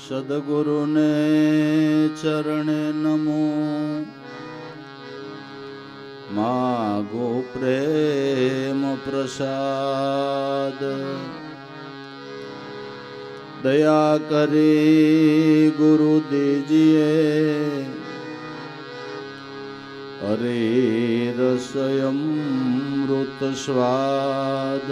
સદગુરુને ચરણે નમો માગો પ્રેમ પ્રસાદ દયા કરી ગુરુ દીજીએ હરે રસયમૃત સ્વાદ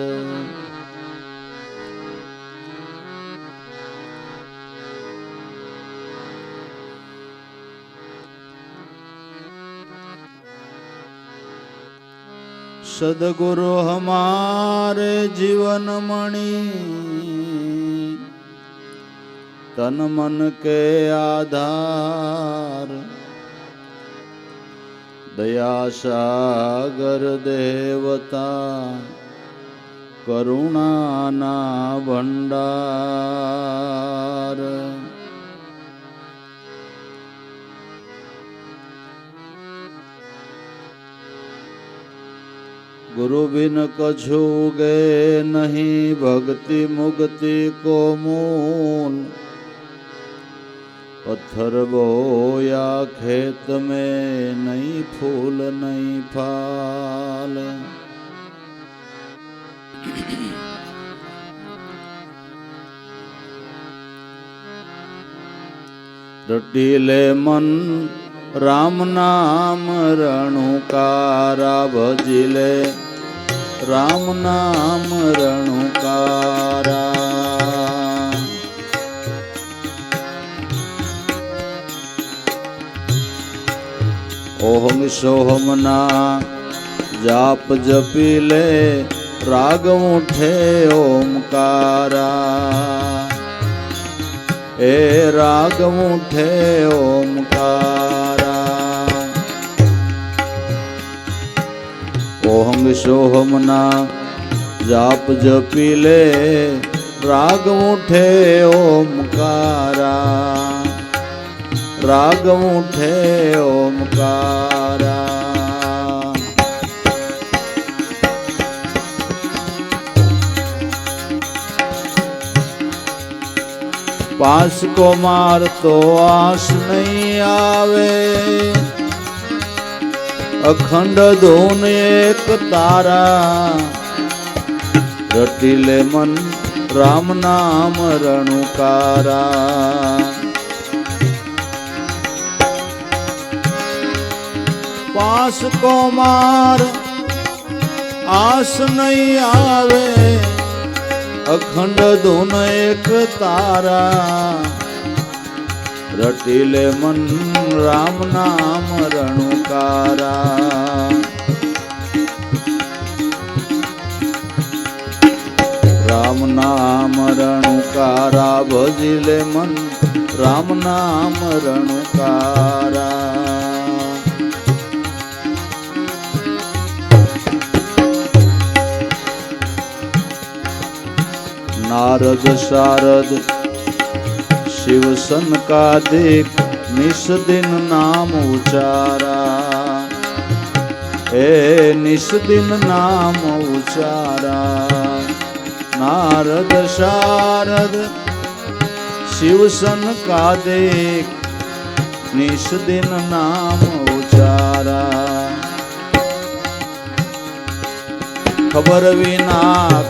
सदगुरु हमारे जीवन मणि तन मन के आधार दया सागर देवता करुणा ना भंडार गुरु बिन कछु गे नहीं भक्ति मुक्ति को मूल पत्थर बोया खेत में नहीं फूल नहीं फाल रटीले मन राम नाम रणुकारा भजिले राम नाम रणुकारा ओहम सोहम ना जाप जपीले राग उठे ओमकारा ए राग उठे ओमकारा ओहम सोहम ना जाप जपीले राग उठे ओमकारा राग उठे ओमकारा पास को मार तो आस नहीं आवे अखंड धून एक तारा रटीले मन राम नाम रणुकारा पास को मार आस नहीं आवे अखंड धून एक तारा रटीले मन राम नाम रणुकारा राम नाम रणुकारा भजिले मन राम नाम रणुकारा नारद शारद शिव सनकादिक निस दिन नाम उचारा ए निस दिन नाम उचारा नारद शारद शिव सनकादिक निस दिन नाम उचारा खबर विना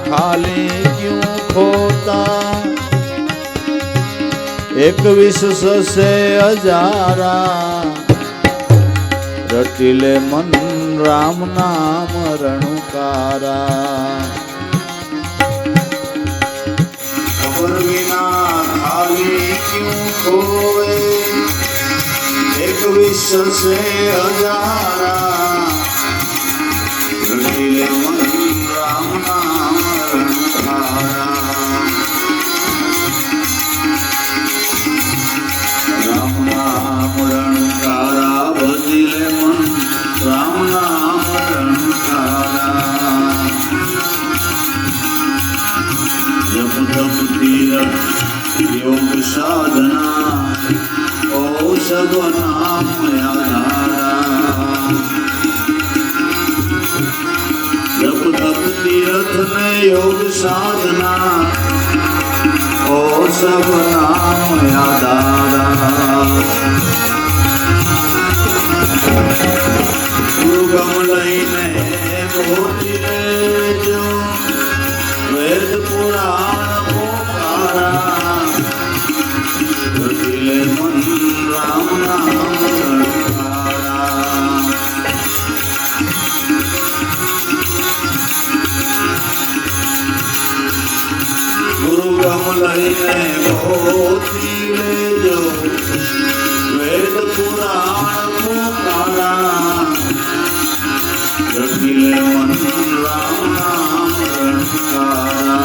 खाली क्यों खोता एक विश्व से हजारा रटीले मन राम नाम रणुकारा खबर विना खाली क्यों खोए एक विश्व से हजारा रटीले मन राम नाम रणुकारा राम नाम रणुकारा भजिले मन राम नाम रणुकारा जप तप तीरथ योग साधना ओ सब नाम आधारा जप तप तीरथ में योग साधना सब नाम आधारा दुर्गम लईने मोती जो वेद पुराण पोकारा जटिले मन राम नाम रणकारा दुर्गम लईने मोती जो वेद पुराण पोकारा जटिले मन राम नाम रणकारा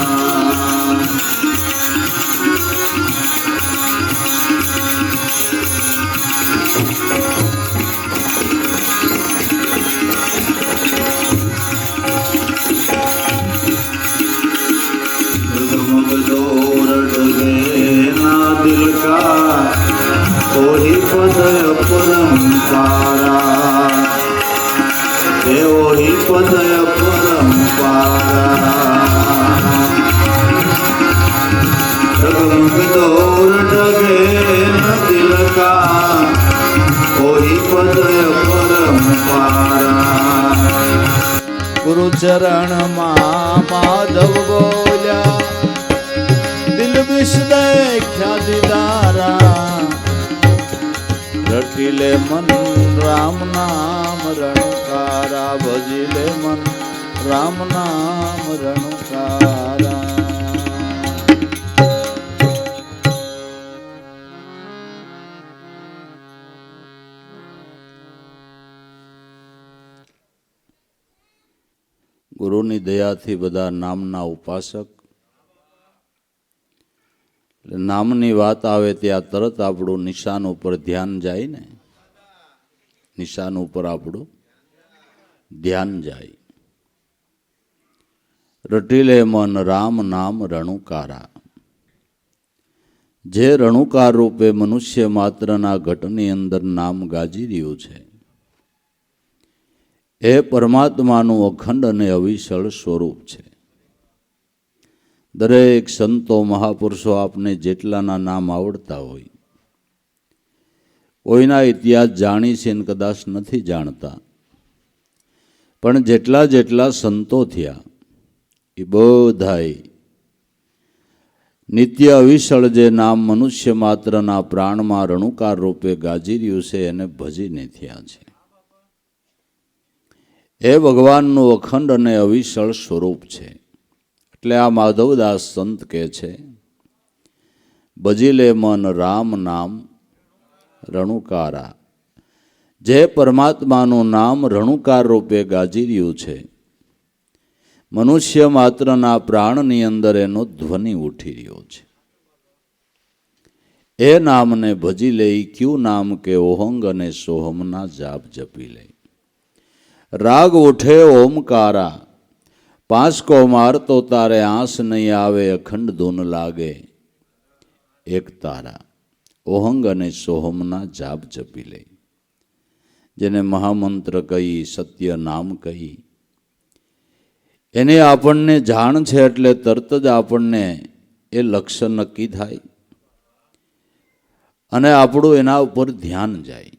दिल का वही पद परंपारा वही पद परंपारा डगमग दौर डगे न दिल का वही पद परंपारा गुरु चरण माधव बोल्या दिल विष देख्या दीदारा रटिले मन राम नाम रणकारा भजिले मन राम नाम रणकारा ગુરુની દયાથી બધા નામના ઉપાસક નામની વાત આવે ત્યાં તરત આપણું નિશાન ઉપર ધ્યાન જાય ને નિશાન ઉપર આપણું ધ્યાન જાય રટીલે મન રામ નામ રણુકારા જે રણુકાર રૂપે મનુષ્ય માત્રના ઘટની અંદર નામ ગાજી રહ્યું છે એ પરમાત્માનું અખંડ અને અવિચળ સ્વરૂપ છે દરેક સંતો મહાપુરુષો આપને જેટલાના નામ આવડતા હોય કોઈના ઇતિહાસ જાણી છે ને કદાચ નથી જાણતા પણ જેટલા જેટલા સંતો થયા એ બધાએ નિત્ય અવિચળ જે નામ મનુષ્ય માત્રના પ્રાણમાં રણુકાર રૂપે ગાજી રહ્યું છે એને ભજીને થયા છે એ ભગવાનનું અખંડ અને અવિચળ સ્વરૂપ છે એટલે આ માધવદાસ સંત કહે છે ભજીલે મન રામ નામ રણુકારા જે પરમાત્માનું નામ રણુકાર રૂપે ગાજી રહ્યું છે મનુષ્ય માત્રના પ્રાણની અંદર એનો ધ્વનિ ઉઠી રહ્યો છે એ નામને ભજી લે ક્યું નામ કે ઓહંગ અને સોહમના જાપ જપી લે રાગ ઉઠે ઓમકારા પાંચકો મારતો તારે આંસ નહીં આવે અખંડ ધૂન લાગે એક તારા ઓહંગ અને સોહમના જાપ જપી લે જેને મહામંત્ર કહી સત્ય નામ કહી એને આપણને જાણ છે એટલે તરત જ આપણને એ લક્ષ્ય નક્કી થાય અને આપણું એના ઉપર ધ્યાન જાય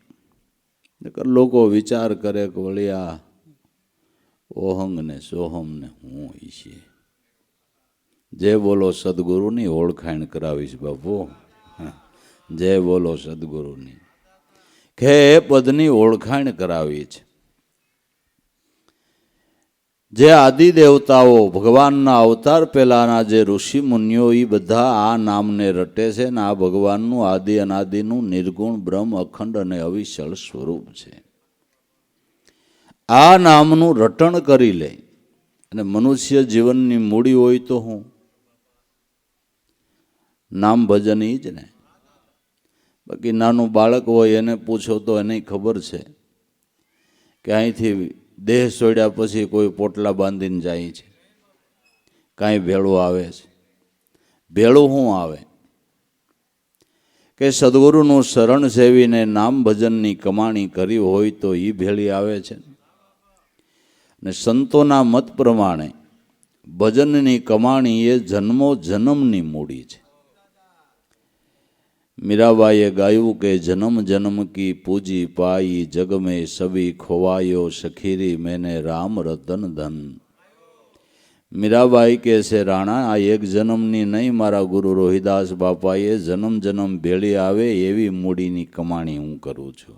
લોકો વિચાર કરે કે વળી આ ઓહંગ ને સોહમ ને હું ઈશે જે બોલો સદગુરુની ઓળખાણ કરાવીશ બાપુ જે બોલો સદગુરુની કે એ પદની ઓળખાણ કરાવી છે જે આદિ દેવતાઓ ભગવાનના અવતાર પહેલાના જે ઋષિ મુનિઓ એ બધા આ નામને રટે છે ને આ ભગવાનનું આદિ અનાદિનું નિર્ગુણ બ્રહ્મ અખંડ અને અવિચળ સ્વરૂપ છે આ નામનું રટણ કરી લે અને મનુષ્ય જીવનની મૂડી હોય તો હું નામ ભજન જ ને બાકી નાનું બાળક હોય એને પૂછો તો એને ખબર છે કે અહીંથી દેહ છોડ્યા પછી કોઈ પોટલા બાંધીને જાય છે કાંઈ ભેળું આવે છે ભેળું શું આવે કે સદગુરુનું શરણ સેવીને નામ ભજનની કમાણી કરી હોય તો એ ભેળી આવે છે ને સંતોના મત પ્રમાણે ભજનની કમાણી એ જન્મો જન્મની મૂડી છે મીરાબાઈએ ગાયું કે જન્મ જન્મ કી પૂજી પાઈ, જગ મેં સભી ખોવાયો, સખીરી મેને રામ રતન ધન. મીરાબાઈ કહે છે, રાણા આ એક જન્મની નહીં, મારા ગુરુ રોહિદાસ બાપાએ જન્મ જન્મ ભેળી આવે એવી મૂડીની કમાણી હું કરું છું.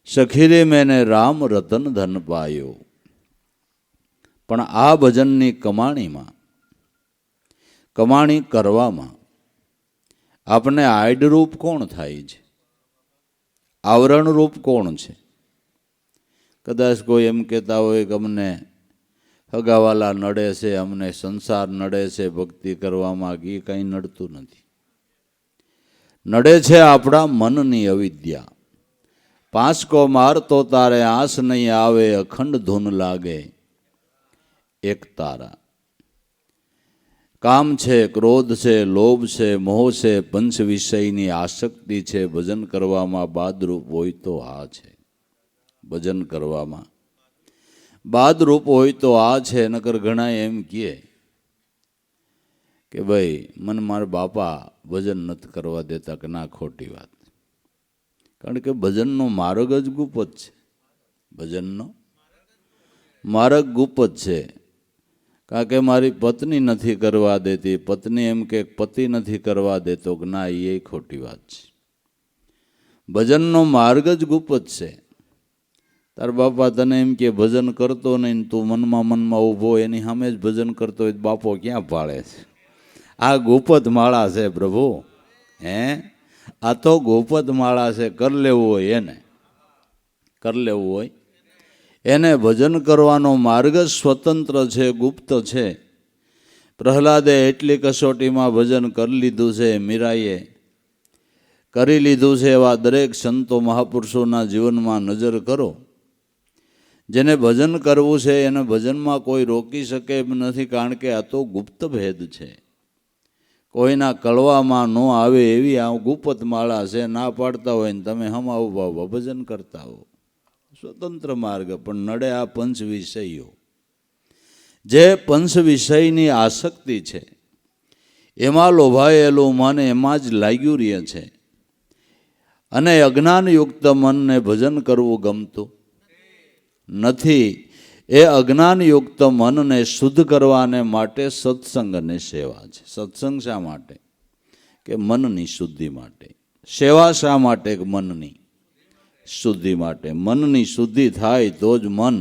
સખીરે મેને રામ રતન ધન પાયો. પણ આ ભજનની કમાણીમાં, કમાણી કરવામાં આપણે આડરૂપ કોણ થાય છે? આવરણરૂપ કોણ છે? કદાચ કોઈ એમ કહેતા હોય કે અમને હગાવાલા નડે છે, અમને સંસાર નડે છે, ભક્તિ કરવામાં એ કંઈ નડતું નથી. નડે છે આપણા મનની અવિદ્યા. પાંચકો મારતો તારે આંસ નહીં આવે, અખંડ ધૂન લાગે એક તારા. કામ છે, ક્રોધ છે, લોભ છે, મોહ છે, પંચ વિષયની આસક્તિ છે. ભજન કરવામાં બાદરૂપ હોય તો આ છે. ભજન કરવામાં બાદરૂપ હોય તો આ છે. નકર ઘણા એમ કહે કે ભાઈ મને મારા બાપા ભજન નથી કરવા દેતા, કે ના, ખોટી વાત. કારણ કે ભજનનો માર્ગ જ ગુપ્ત છે. ભજનનો માર્ગ ગુપ્ત છે. કારણ કે મારી પત્ની નથી કરવા દેતી, પત્ની એમ કે પતિ નથી કરવા દેતો, કે ના, એ ખોટી વાત છે. ભજનનો માર્ગ જ ગુપ્ત છે. તાર બાપા તને એમ કે ભજન કરતો નહીં, તું મનમાં ઊભો એની સામે જ ભજન કરતો હોય, બાપો ક્યાં પાળે છે? આ ગોપત માળા છે પ્રભુ. આ તો ગોપત માળા છે. કર લેવું હોય એને, કર લેવું હોય એને ભજન કરવાનો માર્ગ સ્વતંત્ર છે, ગુપ્ત છે. પ્રહલાદે એટલી કસોટીમાં ભજન કરી લીધું છે, મીરાએ કરી લીધું છે. એવા દરેક સંતો મહાપુરુષોના જીવનમાં નજર કરો. જેને ભજન કરવું છે એને ભજનમાં કોઈ રોકી શકે એમ નથી. કારણ કે આ તો ગુપ્ત ભેદ છે, કોઈના કળવામાં ન આવે એવી આ ગુપ્ત માળા છે. ના પાડતા હોય ને તમે હમ આવો ભજન કરતા હો, સ્વતંત્ર માર્ગ. પણ નડે આ પંચ વિષયો. જે પંચ વિષયની આસક્તિ છે, એમાં લોભાયેલું મન એમાં જ લાગ્યું રહે છે. અને અજ્ઞાનયુક્ત મનને ભજન કરવું ગમતું નથી. એ અજ્ઞાનયુક્ત મનને શુદ્ધ કરવાને માટે સત્સંગ અને સેવા છે. સત્સંગ શા માટે? કે મનની શુદ્ધિ માટે. સેવા શા માટે? કે મનની શુદ્ધિ માટે. મનની શુદ્ધિ થાય તો જ મન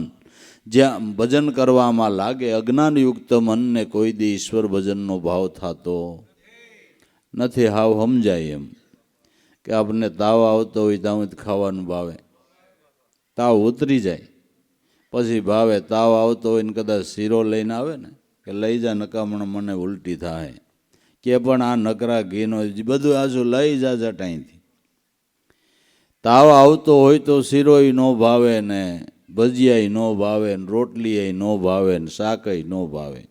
જ્યાં ભજન કરવામાં લાગે. અજ્ઞાનયુક્ત મનને કોઈ દી ઈશ્વર ભજનનો ભાવ થતો નથી. હાવ સમજાય એમ કે આપણને તાવ આવતો હોય ત્યાં ખાવાનું ભાવે, તાવ ઉતરી જાય પછી ભાવે. તાવ આવતો હોય ને કદાચ શીરો લઈને આવે ને કે લઈ જા નકામણ મને ઉલટી થાય, કે પણ આ નકરા ઘીનો બધું આજુ લઈ જા જટાઈથી. તાવ આવતો હોય તો શીરોય ન ભાવે ને ભજીયાય ન ભાવે ને રોટલીય ન ભાવે ને શાકય ન ભાવે.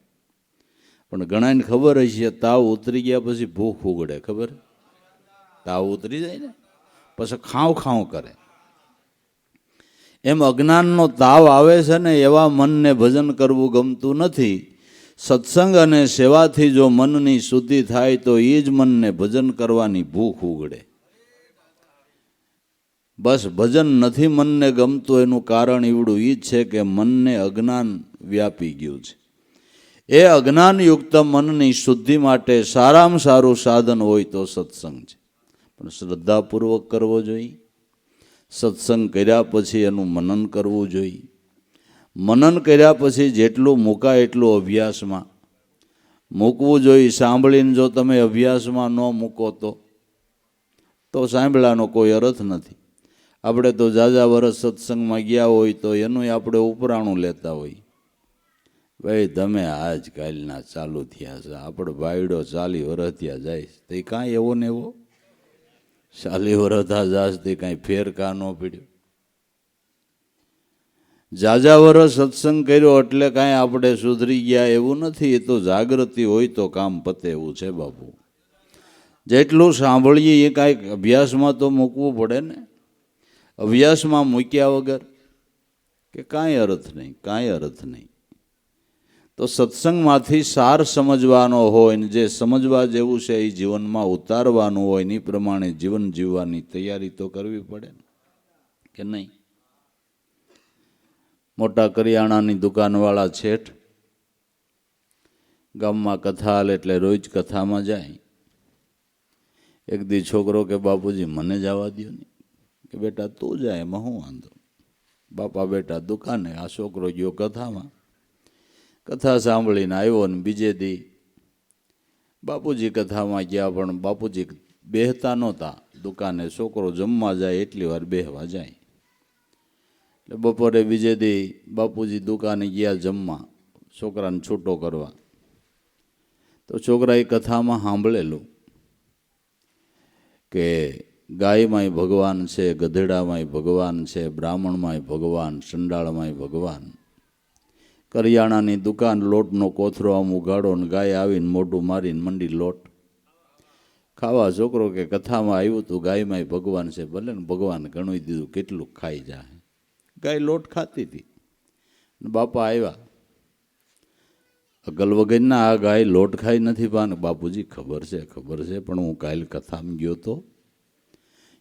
પણ ઘણાને ખબર હશે તાવ ઉતરી ગયા પછી ભૂખ ઉગડે. ખબર? તાવ ઉતરી જાય ને પછી ખાવ ખાવ કરે. એમ અજ્ઞાનનો તાવ આવે છે ને, એવા મનને ભજન કરવું ગમતું નથી. સત્સંગ અને સેવાથી જો મનની શુદ્ધિ થાય તો એ જ મનને ભજન કરવાની ભૂખ ઉગડે. બસ ભજન નથી મનને ગમતું એનું કારણ એવડું એ જ છે કે મનને અજ્ઞાન વ્યાપી ગયું છે. એ અજ્ઞાનયુક્ત મનની શુદ્ધિ માટે સારામાં સારું સાધન હોય તો સત્સંગ છે. પણ શ્રદ્ધાપૂર્વક કરવો જોઈએ. સત્સંગ કર્યા પછી એનું મનન કરવું જોઈએ. મનન કર્યા પછી જેટલું મૂકાય એટલું અભ્યાસમાં મૂકવું જોઈએ. સાંભળીને જો તમે અભ્યાસમાં ન મૂકો તો સાંભળવાનો કોઈ અર્થ નથી. આપણે તો ઝાઝા વર્ષ સત્સંગમાં ગયા હોય તો એનું આપણે ઉપરાણું લેતા હોય. ભાઈ તમે આજકાલના ચાલુ થયા છે, આપણે ભાઈડો 40 વર્ષ થયા જાય તો એ કાંઈ એવો ને એવો 40 વર્ષ જાજથી કાંઈ ફેર કા ન પીડ્યો. ઝાઝા વર્ષ સત્સંગ કર્યો એટલે કાંઈ આપણે સુધરી ગયા એવું નથી. એ તો જાગૃતિ હોય તો કામ પતે એવું છે બાપુ. જેટલું સાંભળીએ એ કાંઈક અભ્યાસમાં તો મૂકવું પડે ને. અભ્યાસમાં મૂક્યા વગર કે કાંઈ અર્થ નહીં, કાંઈ અર્થ નહીં. તો સત્સંગમાંથી સાર સમજવાનો હોય ને જે સમજવા જેવું છે એ જીવનમાં ઉતારવાનું હોય ને એ પ્રમાણે જીવન જીવવાની તૈયારી તો કરવી પડે ને, કે નહીં? મોટા કરિયાણાની દુકાનવાળા શેઠ ગામમાં કથા હાલે એટલે રોજ કથામાં જાય. એક દી છોકરો કે બાપુજી મને જવા દો ને. કે બેટા તું જાય એમાં શું વાંધો? બાપા બેટા દુકાને, આ છોકરો ગયો કથામાં. કથા સાંભળીને આવ્યો ને બીજે દી બાપુજી કથામાં ગયા, પણ બાપુજી બેહતા નહોતા દુકાને. છોકરો જમવા જાય એટલી વાર બેહવા જાય. એટલે બપોરે બીજે દી બાપુજી દુકાને ગયા જમવા, છોકરાને છૂટો કરવા. તો છોકરાએ કથામાં સાંભળેલું કે ગાયમાંય ભગવાન છે, ગધેડામાંય ભગવાન છે, બ્રાહ્મણમાંય ભગવાન, સંડાળમાંય ભગવાન. કરિયાણાની દુકાન, લોટનો કોથરો આમ ઉગાડો ને ગાય આવીને મોઢું મારીને મંડી લોટ ખાવા. છોકરો કે કથામાં આવ્યું તું ગાયમાંય ભગવાન છે, ભલે ને ભગવાન ગણવી દીધું, કેટલું ખાઈ જાય. ગાય લોટ ખાતી હતી. બાપા આવ્યા, અગલ વગરના આ ગાય લોટ ખાઈ નથી પાન. બાપુજી ખબર છે પણ હું કાલ કથામાં ગયો તો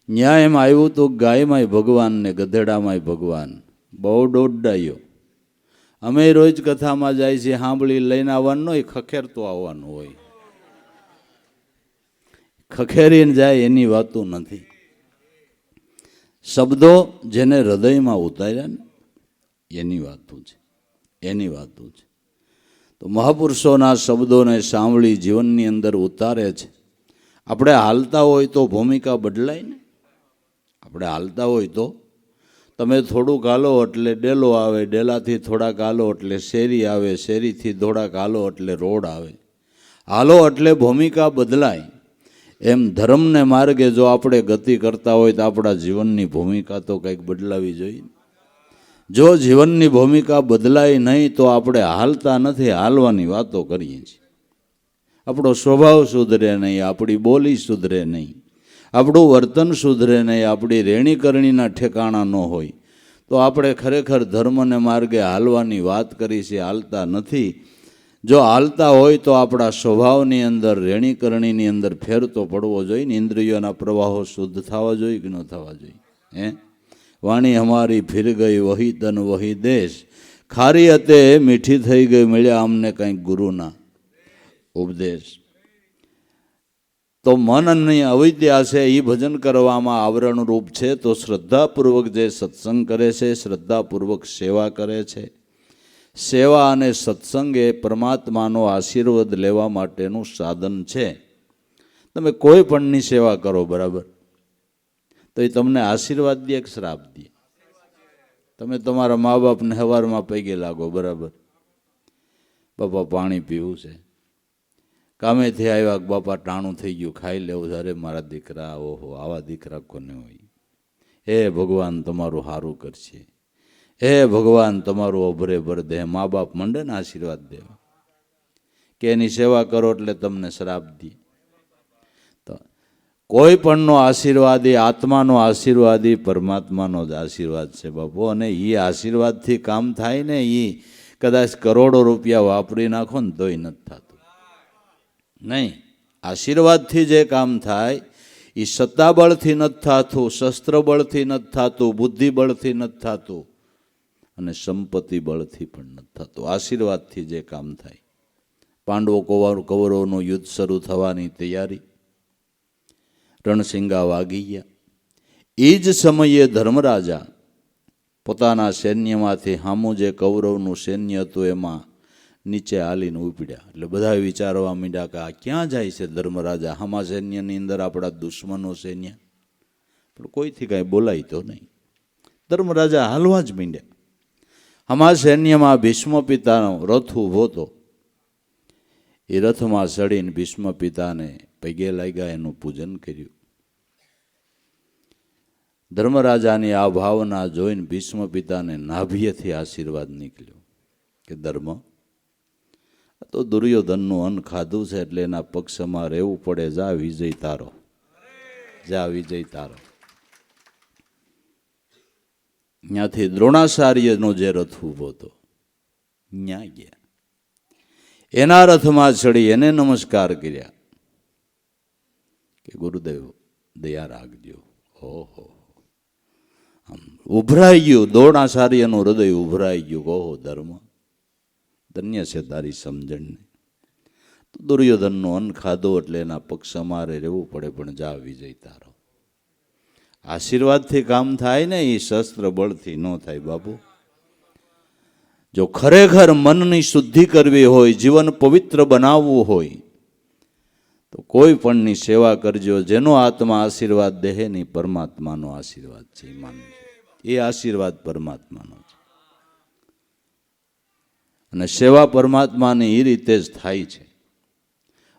ન્યાય એમ આવ્યું તો ગાયમાંય ભગવાન ને ગધેડામાંય ભગવાન. બહુ દોડાયો. અમે રોજ કથામાં જાય છે, સાંભળી લઈને આવવાનું હોય, ખખેરતો આવવાનું હોય. ખખેરીને જાય એની વાતો નથી. શબ્દો જેને હૃદયમાં ઉતાર્યા ને એની વાતો છે. તો મહાપુરુષોના શબ્દોને સાંભળી જીવનની અંદર ઉતારે છે. આપણે હાલતા હોય તો ભૂમિકા બદલાય ને. આપણે હાલતા હોય તો તમે થોડુંક હાલો એટલે ડેલો આવે, ડેલાથી થોડાક હાલો એટલે શેરી આવે, શેરીથી થોડાક હાલો એટલે રોડ આવે. હાલો એટલે ભૂમિકા બદલાય. એમ ધર્મને માર્ગે જો આપણે ગતિ કરતા હોય તો આપણા જીવનની ભૂમિકા તો કંઈક બદલાવી જોઈએ. જો જીવનની ભૂમિકા બદલાય નહીં તો આપણે હાલતા નથી, હાલવાની વાતો કરીએ છીએ. આપણો સ્વભાવ સુધરે નહીં, આપણી બોલી સુધરે નહીં, આપણું વર્તન સુધરે નહીં, આપણી રહેણીકરણીના ઠેકાણા ન હોય તો આપણે ખરેખર ધર્મને માર્ગે હાલવાની વાત કરી છે, હાલતા નથી. જો હાલતા હોય તો આપણા સ્વભાવની અંદર, રહેણીકરણીની અંદર ફેર તો પડવો જોઈએ ને. ઇન્દ્રિયોના પ્રવાહો શુદ્ધ થવા જોઈએ કે ન થવા જોઈએ? વાણી હમારી ફિર ગઈ વહી તન વહી દેશ, ખારી હતે મીઠી થઈ ગઈ, મળ્યા અમને કંઈક ગુરુના ઉપદેશ. તો મન અને અવિદ્યા છે એ ભજન કરવામાં આવરણરૂપ છે. તો શ્રદ્ધાપૂર્વક જે સત્સંગ કરે છે, શ્રદ્ધાપૂર્વક સેવા કરે છે. સેવા અને સત્સંગ એ પરમાત્માનો આશીર્વાદ લેવા માટેનું સાધન છે. તમે કોઈ પણની સેવા કરો બરાબર, તો એ તમને આશીર્વાદ દે કે શ્રાપ દે? તમે તમારા મા બાપને સવારમાં પગે લાગો બરાબર, બાપા પાણી પીવું છે. કામેથી આવ્યા, બાપા ટાણું થઈ ગયું, ખાઈ લેવું. અરે મારા દીકરા, ઓહો આવા દીકરા કોને હોય. હે ભગવાન તમારું સારું કરશે, હે ભગવાન તમારું અભરે ભર દે. મા બાપ મંડે ને આશીર્વાદ દેવા કે એની સેવા કરો એટલે તમને શ્રાપ દે. તો કોઈ પણનો આશીર્વાદ એ આત્માનો આશીર્વાદ એ પરમાત્માનો જ આશીર્વાદ છે બાપુ. અને એ આશીર્વાદથી કામ થાય ને, એ કદાચ કરોડો રૂપિયા વાપરી નાખો ને તોય નથી થતું. નહીં, આશીર્વાદથી જે કામ થાય એ સત્તાબળથી નથી થતું, શસ્ત્રબળથી નથી થતું, બુદ્ધિબળથી નથી થતું, અને સંપત્તિ બળથી પણ નથી થતું. આશીર્વાદથી જે કામ થાય. પાંડવો કૌરવોનું યુદ્ધ શરૂ થવાની તૈયારી, રણસિંગા વાગી ગયા. એ જ સમયે ધર્મરાજા પોતાના સૈન્યમાંથી સામું જે કૌરવનું સૈન્ય હતું એમાં નીચે હાલીને ઉપડ્યા. એટલે બધા વિચારવા માંડ્યા કે આ ક્યાં જાય છે ધર્મરાજા? હામા સૈન્યની અંદર આપણા દુશ્મનો સૈન્ય. પણ કોઈથી કાંઈ બોલાય તો નહીં. ધર્મરાજા હાલવા જ માંડ્યા. હામા સૈન્યમાં ભીષ્મ પિતાનો રથ ઊભો હતો. એ રથમાં ચડીને ભીષ્મ પિતાને પગે લાગ્યા, એનું પૂજન કર્યું. ધર્મરાજાની આ ભાવના જોઈને ભીષ્મ પિતાને નાભિયેથી આશીર્વાદ નીકળ્યો કે ધર્મ, તો દુર્યોધનનું અન્ન ખાધું છે એટલે એના પક્ષમાં રહેવું પડે. જા વિજય તારો, જા વિજય તારો. ત્યાંથી દ્રોણાચાર્યનો જે રથ ઊભો હતો ત્યાં ગયા. એના રથમાં ચડી એને નમસ્કાર કર્યા કે ગુરુદેવ દયા રાખજો. ઓહો, આમ ઉભરાઈ ગયું, દ્રોણાચાર્યનું હૃદય ઉભરાઈ ગયું. ઓહો ધર્મ, ધન્ય છે તારી સમજણને. દુર્યોધનનો અન્ન ખાધો એટલે એના પક્ષ અમારે રહેવું પડે, પણ જા વિજય તારો. આશીર્વાદથી કામ થાય ને, એ શસ્ત્ર બળથી ન થાય બાપુ. જો ખરેખર મનની શુદ્ધિ કરવી હોય, જીવન પવિત્ર બનાવવું હોય, તો કોઈ પણની સેવા કરજો. જેનો આત્મા આશીર્વાદ દેહે નહીં, પરમાત્માનો આશીર્વાદ છે. માનજો એ આશીર્વાદ પરમાત્માનો છે. અને સેવા પરમાત્માની એ રીતે જ થાય છે.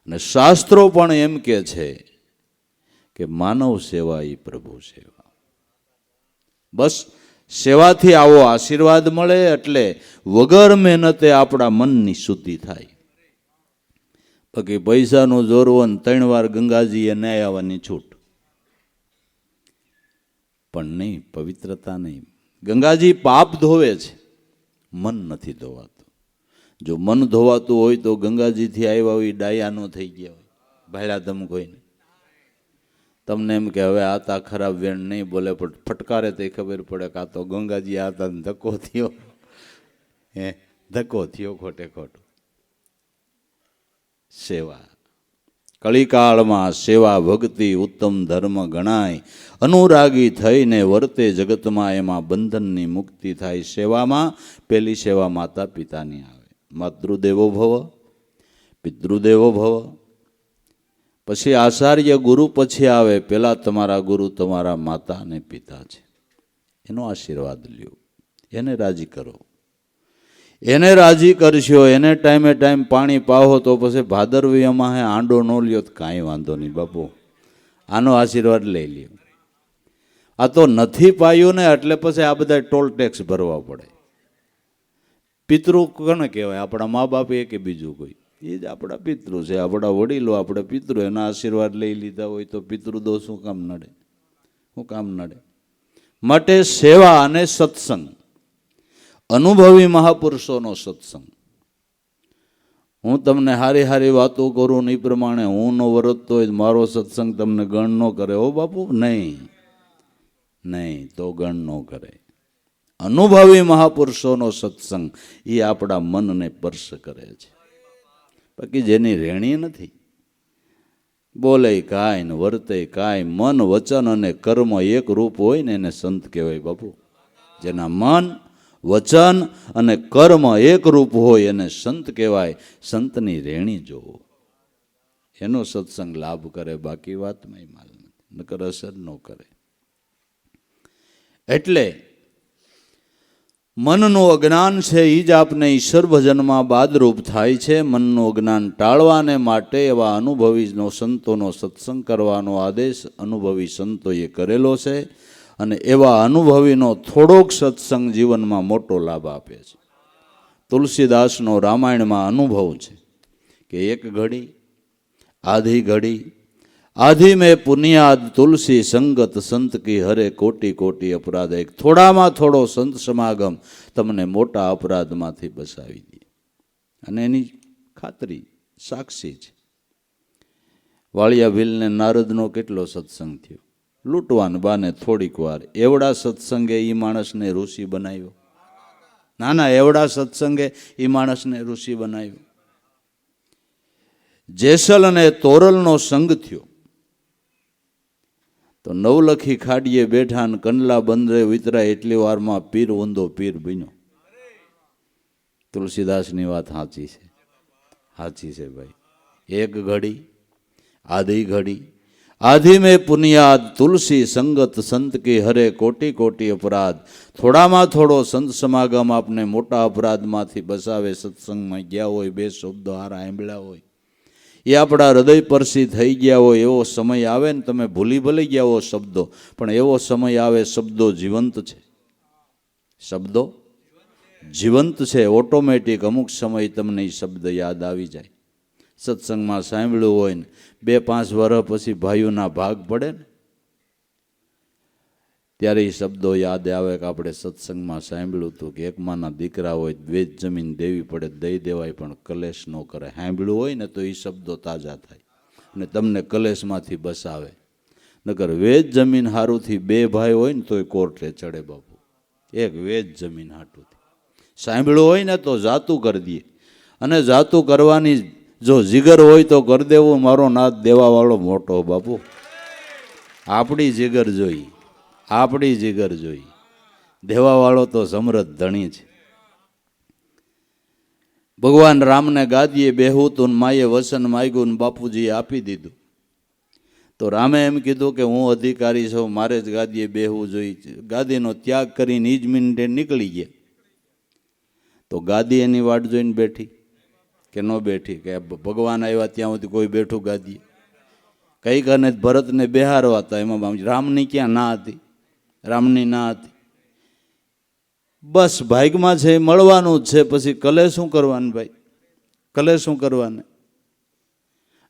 અને શાસ્ત્રો પણ એમ કે છે કે માનવ સેવા એ પ્રભુ સેવા. બસ સેવાથી આવો આશીર્વાદ મળે, એટલે વગર મહેનતે આપણા મનની શુદ્ધિ થાય. બાકી પૈસાનું જોરવન 3 વાર ગંગાજીએ ન્યાય આવવાની છૂટ, પણ નહીં, પવિત્રતા નહીં. ગંગાજી પાપ ધોવે છે, મન નથી ધોવાતું. જો મન ધોવાતું હોય તો ગંગાજીથી આવ્યા હોય ડાયા ન થઈ ગયા હોય, ભાડ્યા તમ કોઈને. તમને એમ કે હવે આતા ખરાબ વેણ નહીં બોલે, પણ ફટકારે તે ખબર પડે કે આ તો ગંગાજી આતા ધક્કો થયો. ધક્કો થયો ખોટે ખોટો. સેવા કળીકાળમાં સેવા ભક્તિ ઉત્તમ ધર્મ ગણાય. અનુરાગી થઈને વર્તે જગતમાં, એમાં બંધનની મુક્તિ થાય. સેવામાં પહેલી સેવા માતા પિતાની આવે. માતૃદેવો ભવ, પિતૃદેવો ભવ. પછી આચાર્ય ગુરુ પછી આવે. પહેલા તમારા ગુરુ તમારા માતા અને પિતા છે, એનો આશીર્વાદ લ્યો, એને રાજી કરો. એને રાજી કરશો, એને ટાઈમે ટાઈમ પાણી પાવો, તો પછી ભાદરવીમાં આંડો ન લ્યો તો કાંઈ વાંધો નહીં બાપુ, આનો આશીર્વાદ લઈ લ્યો. આ તો નથી પાયું ને, એટલે પછી આ બધા ટોલ ટેક્સ ભરવા પડે. પિતૃ કોને કહેવાય? આપણા મા બાપ એ કે બીજું કોઈ? એ જ આપણા પિતૃ છે, આપણા વડીલો, આપણે પિતૃ. એના આશીર્વાદ લઈ લીધા હોય તો પિતૃદોષ શું કામ નડે? શું કામ નડે? માટે સેવા અને સત્સંગ, અનુભવી મહાપુરુષોનો સત્સંગ. હું તમને હારી હારી વાતો કરું ને એ પ્રમાણે હું ન વર્તતો હોય, મારો સત્સંગ તમને ગણ ન કરે હો બાપુ. નહીં, નહીં, તો ગણ ન કરે. અનુભવી મહાપુરુષોનો સત્સંગ એ આપણા મનને સ્પર્શ કરે છે. બાકી જેની રેણી નથી, બોલે કાંઈ ને વર્તે કાંઈ, મન વચન અને કર્મ એક રૂપ હોય ને, એને સંત કહેવાય બાપુ. જેના મન વચન અને કર્મ એક રૂપ હોય એને સંત કહેવાય. સંતની રેણી જોવો, એનો સત્સંગ લાભ કરે. બાકી વાતમાં માલ નથી, નકર અસર ન કરે. એટલે મનનું અજ્ઞાન છે એ જ આપને ઈશ્વર ભજનમાં બાદરૂપ થાય છે. મનનું અજ્ઞાન ટાળવાને માટે એવા અનુભવીનો સંતોનો સત્સંગ કરવાનો આદેશ અનુભવી સંતોએ કરેલો છે. અને એવા અનુભવીનો થોડોક સત્સંગ જીવનમાં મોટો લાભ આપે છે. તુલસીદાસનો રામાયણમાં અનુભવ છે કે એક ઘડી આધી ઘડી આધી મેં પુનિયાદ તુલસી સંગત સંત કી હરે કોટી કોટી અપરાધ. એક થોડામાં થોડો સંત સમાગમ તમને મોટા અપરાધમાંથી બચાવી દે. અને એની ખાતરી સાક્ષી છે. વાળિયા ભીલને નારદનો કેટલો સત્સંગ થયો, લૂંટવાન બાને થોડીક વાર. એવડા સત્સંગે એ માણસને ઋષિ બનાવ્યો. ના ના, એવડા સત્સંગે એ માણસને ઋષિ બનાવ્યો. જેસલ અને તોરલનો સંગ થયો તો નવલખી ખાડીએ બેઠા ને કંડલા બંદરે વિતરાય એટલી વારમાં પીર ઊંધો પીર બન્યો. તુલસીદાસની વાત સાચી છે, સાચી છે ભાઈ. એક ઘડી આધી ઘડી આધી મેં પુનિયાદ તુલસી સંગત સંત કી હરે કોટી કોટી અપરાધ. થોડામાં થોડો સંત સમાગમ આપને મોટા અપરાધમાંથી બસાવે. સત્સંગમાં ગયા હોય, બે શબ્દો હારા સાંભળ્યા હોય, એ આપણા હૃદય પરસી થઈ ગયા હોય. એવો સમય આવે ને, તમે ભૂલી ભલે ગયા હો શબ્દો, પણ એવો સમય આવે, શબ્દો જીવંત છે. શબ્દો જીવંત છે. ઓટોમેટિક અમુક સમય તમને એ શબ્દ યાદ આવી જાય. સત્સંગમાં સાંભળ્યું હોય ને 2-5 વર્ષ પછી ભાઈઓના ભાગ પડે ને, ત્યારે એ શબ્દો યાદ આવે કે આપણે સત્સંગમાં સાંભળ્યું હતું કે એક માના દીકરા હોય દ્વેષ જમીન દેવી પડે દઈ દેવાય પણ કલેશ ન કરે. સાંભળ્યું હોય ને તો એ શબ્દો તાજા થાય અને તમને કલેશમાંથી બસાવે. નકર વેચ જમીન હારુંથી બે ભાઈ હોય ને તોય કોર્ટે ચડે બાપુ. એક વેચ જમીન હાટુથી સાંભળ્યું હોય ને તો જાતું કરી દે. અને જાતું કરવાની જો જીગર હોય તો કરી દેવું. મારો નાથ દેવાવાળો મોટો બાપુ. આપણી જીગર જોઈ, આપણી જીગર જોઈ. દેવાવાળો તો સમૃદ્ધ ધણી છે. ભગવાન રામને ગાદીએ બેહું તું માએ વસન માગ્યું ને બાપુજીએ આપી દીધું. તો રામે એમ કીધું કે હું અધિકારી છું, મારે જ ગાદીએ બેહવું જોઈએ. ગાદીનો ત્યાગ કરીને એ જ મિનિટે નીકળી ગયા. તો ગાદી એની વાટ જોઈને બેઠી કે ન બેઠી? કે ભગવાન આવ્યા ત્યાં સુધી કોઈ બેઠું ગાદીએ? કઈ કને ભરતને બેહારવા હતા, એમાં રામની ક્યાં ના હતી? રામની ના હતી. બસ ભાગમાં છે મળવાનું જ છે. પછી કલે શું કરવાનું ભાઈ? કલે શું કરવાને?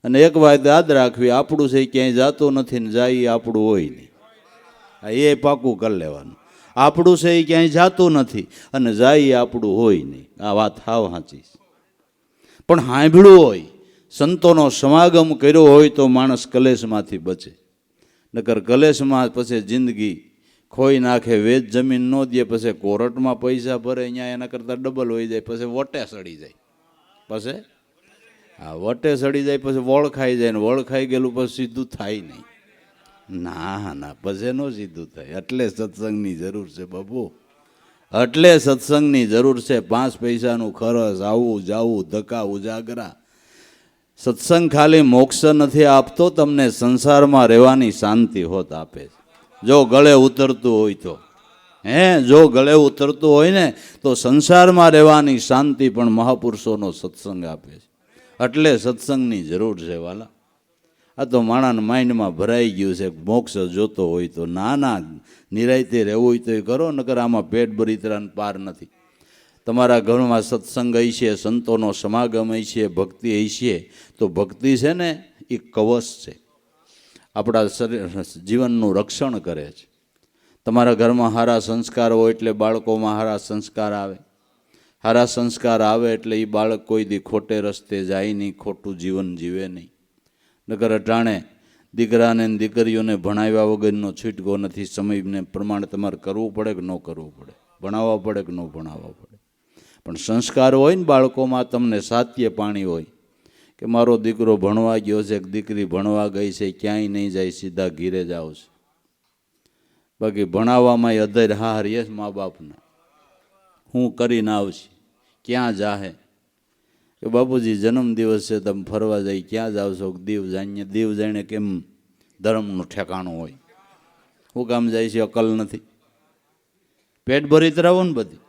અને એક વાત યાદ રાખવી, આપણું છે ક્યાંય જાતું નથી ને જાય આપણું હોય નહીં. એ પાકું કરી લેવાનું. આપણું છે એ ક્યાંય જાતું નથી અને જાય આપણું હોય નહીં. આ વાત હાવ સાચી. પણ સાંભળ્યું હોય, સંતોનો સમાગમ કર્યો હોય તો માણસ કલેશમાંથી બચે. નકર કલેશમાં પછી જિંદગી ખોઈ નાખે. વેચ જમીન ન દે, પછી કોર્ટમાં પૈસા ભરે, અહીંયા એના કરતાં ડબલ હોઈ જાય. પછી વટે સડી જાય. પછી હા વટે સડી જાય. પછી વળ ખાઈ જાય ને વળ ખાઈ ગયેલું પછી સીધું થાય નહીં. ના ના, પછી ન સીધું થાય. એટલે સત્સંગની જરૂર છે બાપુ. એટલે સત્સંગની જરૂર છે. 5 પૈસાનું ખરચ, આવું જાવું, ધક્કા ઉજાગરા. સત્સંગ ખાલી મોક્ષ નથી આપતો, તમને સંસારમાં રહેવાની શાંતિ હોત આપે છે. જો ગળે ઉતરતું હોય તો જો ગળે ઉતરતું હોય ને તો સંસારમાં રહેવાની શાંતિ પણ મહાપુરુષોનો સત્સંગ આપે છે. એટલે સત્સંગની જરૂર છે વાલા. આ તો માણાના માઇન્ડમાં ભરાઈ ગયું છે મોક્ષ જોતો હોય તો. ના ના, નિરાયતે રહેવું હોય તો એ કરો. નકર આમાં પેટ બળતરાને પાર નથી. તમારા ઘરમાં સત્સંગ હશે, સંતોનો સમાગમ હશે, ભક્તિ હશે, તો ભક્તિ છે ને એ કવચ છે. આપણા શરીર જીવનનું રક્ષણ કરે છે. તમારા ઘરમાં સારા સંસ્કાર હોય એટલે બાળકોમાં સારા સંસ્કાર આવે. સારા સંસ્કાર આવે એટલે એ બાળક કોઈ દી ખોટે રસ્તે જાય નહીં, ખોટું જીવન જીવે નહીં. નકર અટાણે દીકરાને દીકરીઓને ભણાવ્યા વગરનો છૂટકો નથી. સમયને પ્રમાણે તમારે કરવું પડે કે ન કરવું પડે, ભણાવવા પડે કે ન ભણાવવા પડે. પણ સંસ્કાર હોય ને બાળકોમાં, તમને સાત્ય પાણી હોય કે મારો દીકરો ભણવા ગયો છે, દીકરી ભણવા ગઈ છે, ક્યાંય નહીં જાય, સીધા ઘીરે જ આવશે. બાકી ભણાવવામાં અધર હાર યસ મા બાપના. હું કરીને આવશે, ક્યાં જાહે? કે બાપુજી જન્મદિવસ છે, તમે ફરવા જાય, ક્યાં જાવ છો? દીવ જાણીએ. દીવ જાણે કેમ ધર્મનું ઠેકાણું હોય? શું કામ જાય છે? અકલ નથી? પેટ ભરી તરાવો ને બધી.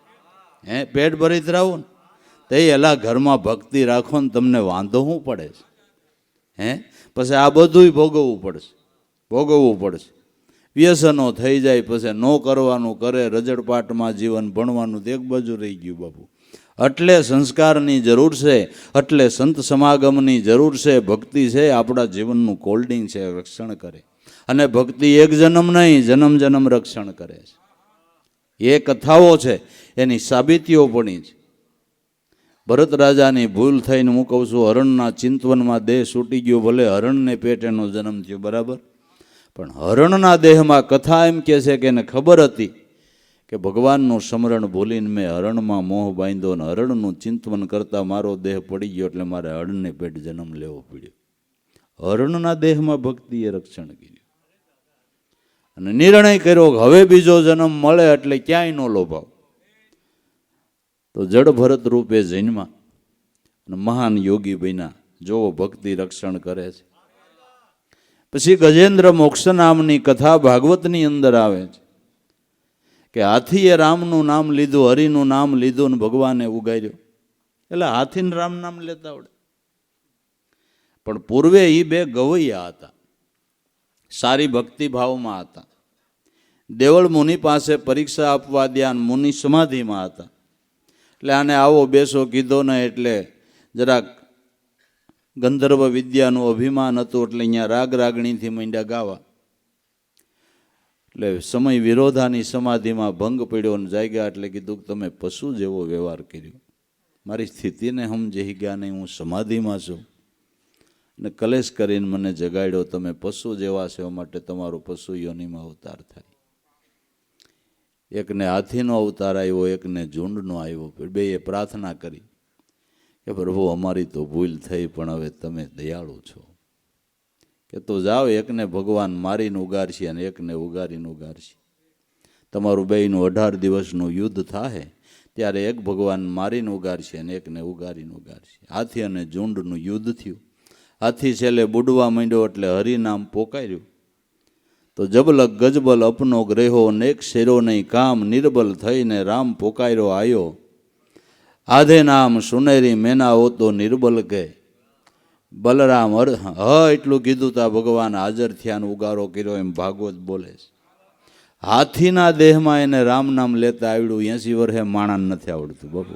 પેટ ભરી તરાવો ને તો એલા ઘરમાં ભક્તિ રાખો ને, તમને વાંધો શું પડે છે? પછી આ બધુંય ભોગવવું પડશે, ભોગવવું પડશે. વ્યસનો થઈ જાય, પછી ન કરવાનું કરે, રજડપાટમાં જીવન, ભણવાનું તો એક બાજુ રહી ગયું બાપુ. એટલે સંસ્કારની જરૂર છે, એટલે સંત સમાગમની જરૂર છે. ભક્તિ છે આપણા જીવનનું કોલ્ડિંગ છે, રક્ષણ કરે. અને ભક્તિ એક જન્મ નહીં, જન્મ જન્મ રક્ષણ કરે છે. એ કથાઓ છે, એની સાબિતીઓ પણ છે. ભરત રાજાની ભૂલ થઈને હું કહું છું, હરણના ચિંતવનમાં દેહ છૂટી ગયો. ભલે હરણને પેટ એનો જન્મ થયો બરાબર, પણ હરણના દેહમાં કથા એમ કહે છે કે એને ખબર હતી કે ભગવાનનું સ્મરણ ભૂલીને મેં હરણમાં મોહ બાંધ્યો અને હરણનું ચિંતવન કરતાં મારો દેહ પડી ગયો, એટલે મારે હરણને પેટ જન્મ લેવો પડ્યો. હરણના દેહમાં ભક્તિએ રક્ષણ કર્યું અને નિર્ણય કર્યો કે હવે બીજો જન્મ મળે એટલે ક્યાંય ન લોભાવ. તો જડ ભરત રૂપે જન્મા અને મહાન યોગી બન્યા. જોવો ભક્તિ રક્ષણ કરે છે. પછી ગજેન્દ્ર મોક્ષ નામની કથા ભાગવતની અંદર આવે છે કે હાથીએ રામનું નામ લીધું, હરિનું નામ લીધું ને ભગવાને ઉગાર્યો. એટલે હાથીને રામ નામ લેતા આવડે. પણ પૂર્વે એ બે ગવૈયા હતા, સારી ભક્તિભાવમાં હતા. દેવળ મુનિ પાસે પરીક્ષા આપવા દ્યા, મુનિ સમાધિમાં હતા. એટલે આને આવો બેસો કીધો ને, એટલે જરાક ગંધર્વ વિદ્યાનું અભિમાન હતું. એટલે અહીંયા રાગ રાગણીથી માંડ્યા ગાવા. એટલે સમય વિરોધાની સમાધિમાં ભંગ પડ્યો અને જાગ્યા એટલે કીધું કે તમે પશુ જેવો વ્યવહાર કર્યો, મારી સ્થિતિને સમજી ગયા નહીં, હું સમાધિમાં છું અને કલેશ કરીને મને જગાડ્યો, તમે પશુ જેવા છો માટે તમારો પશુ યોનિમાં અવતાર થાય. એકને હાથીનો અવતાર આવ્યો, એકને ઝૂંડનો આવ્યો. બેએ પ્રાર્થના કરી કે પ્રભુ અમારી તો ભૂલ થઈ, પણ હવે તમે દયાળુ છો કે તો જાઓ, એકને ભગવાન મારીને ઉગારશે અને એકને ઉગારીને ઉગારશે. તમારું બેયનું 18 દિવસનું યુદ્ધ થાય ત્યારે એક ભગવાન મારીને ઉગારશે અને એકને ઉગારીને ઉગારશે. હાથી અને ઝૂંડનું યુદ્ધ થયું. હાથી છેલ્લે બુડવા માંડ્યો એટલે હરિનામ પોકાર્યું તો જબલક ગજબલ અપનો ગ્રેહો નેક શેરો નહીં કામ, નિર્બલ થઈને રામ પોકાર્યો આયો, આધે નામ સુનેરી મેના હો તો નિર્બલ કે. બલરામ એટલું કીધું તા ભગવાન હાજર થયા, ઉગારો કર્યો, એમ ભાગવત બોલે છે. હાથીના દેહમાં એને રામ નામ લેતા આવડ્યું, 80 વર્ષે માણસ નથી આવડતું બાપુ.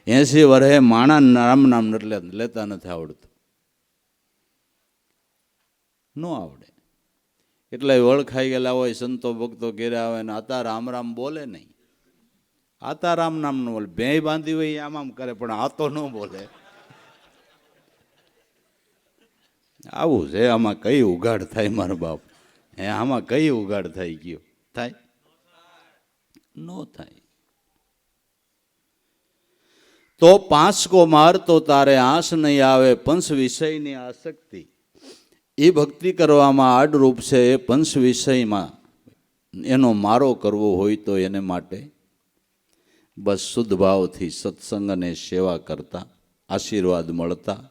80 વર્ષે માણસ રામ નામ લેતા નથી આવડતું, ન આવડે. એટલાય વળખાઈ ગયેલા હોય, સંતો ભક્તો ઘેરા આવે ને આતા રામ રામ બોલે નહીં. આતા રામ નામ ન બોલે, ભેંય બાંધી હોય આમ આમ કરે, પણ આ તો ન બોલે. આવું છે. આમાં કઈ ઉગાડ થાય મારા બાપ? આમાં કઈ ઉગાડ થઈ ગયો? થાય? ન થાય. તો પાંચકો મારતો તારે આંસ નહીં આવે, પંચ વિષયની આસક્તિ. એ ભક્તિ કરવામાં આડરૂપ છે. એ પંચ વિષયમાં એનો મારો કરવો હોય તો એને માટે બસ શુદ્ધ ભાવથી સત્સંગ અને સેવા કરતા, આશીર્વાદ મળતા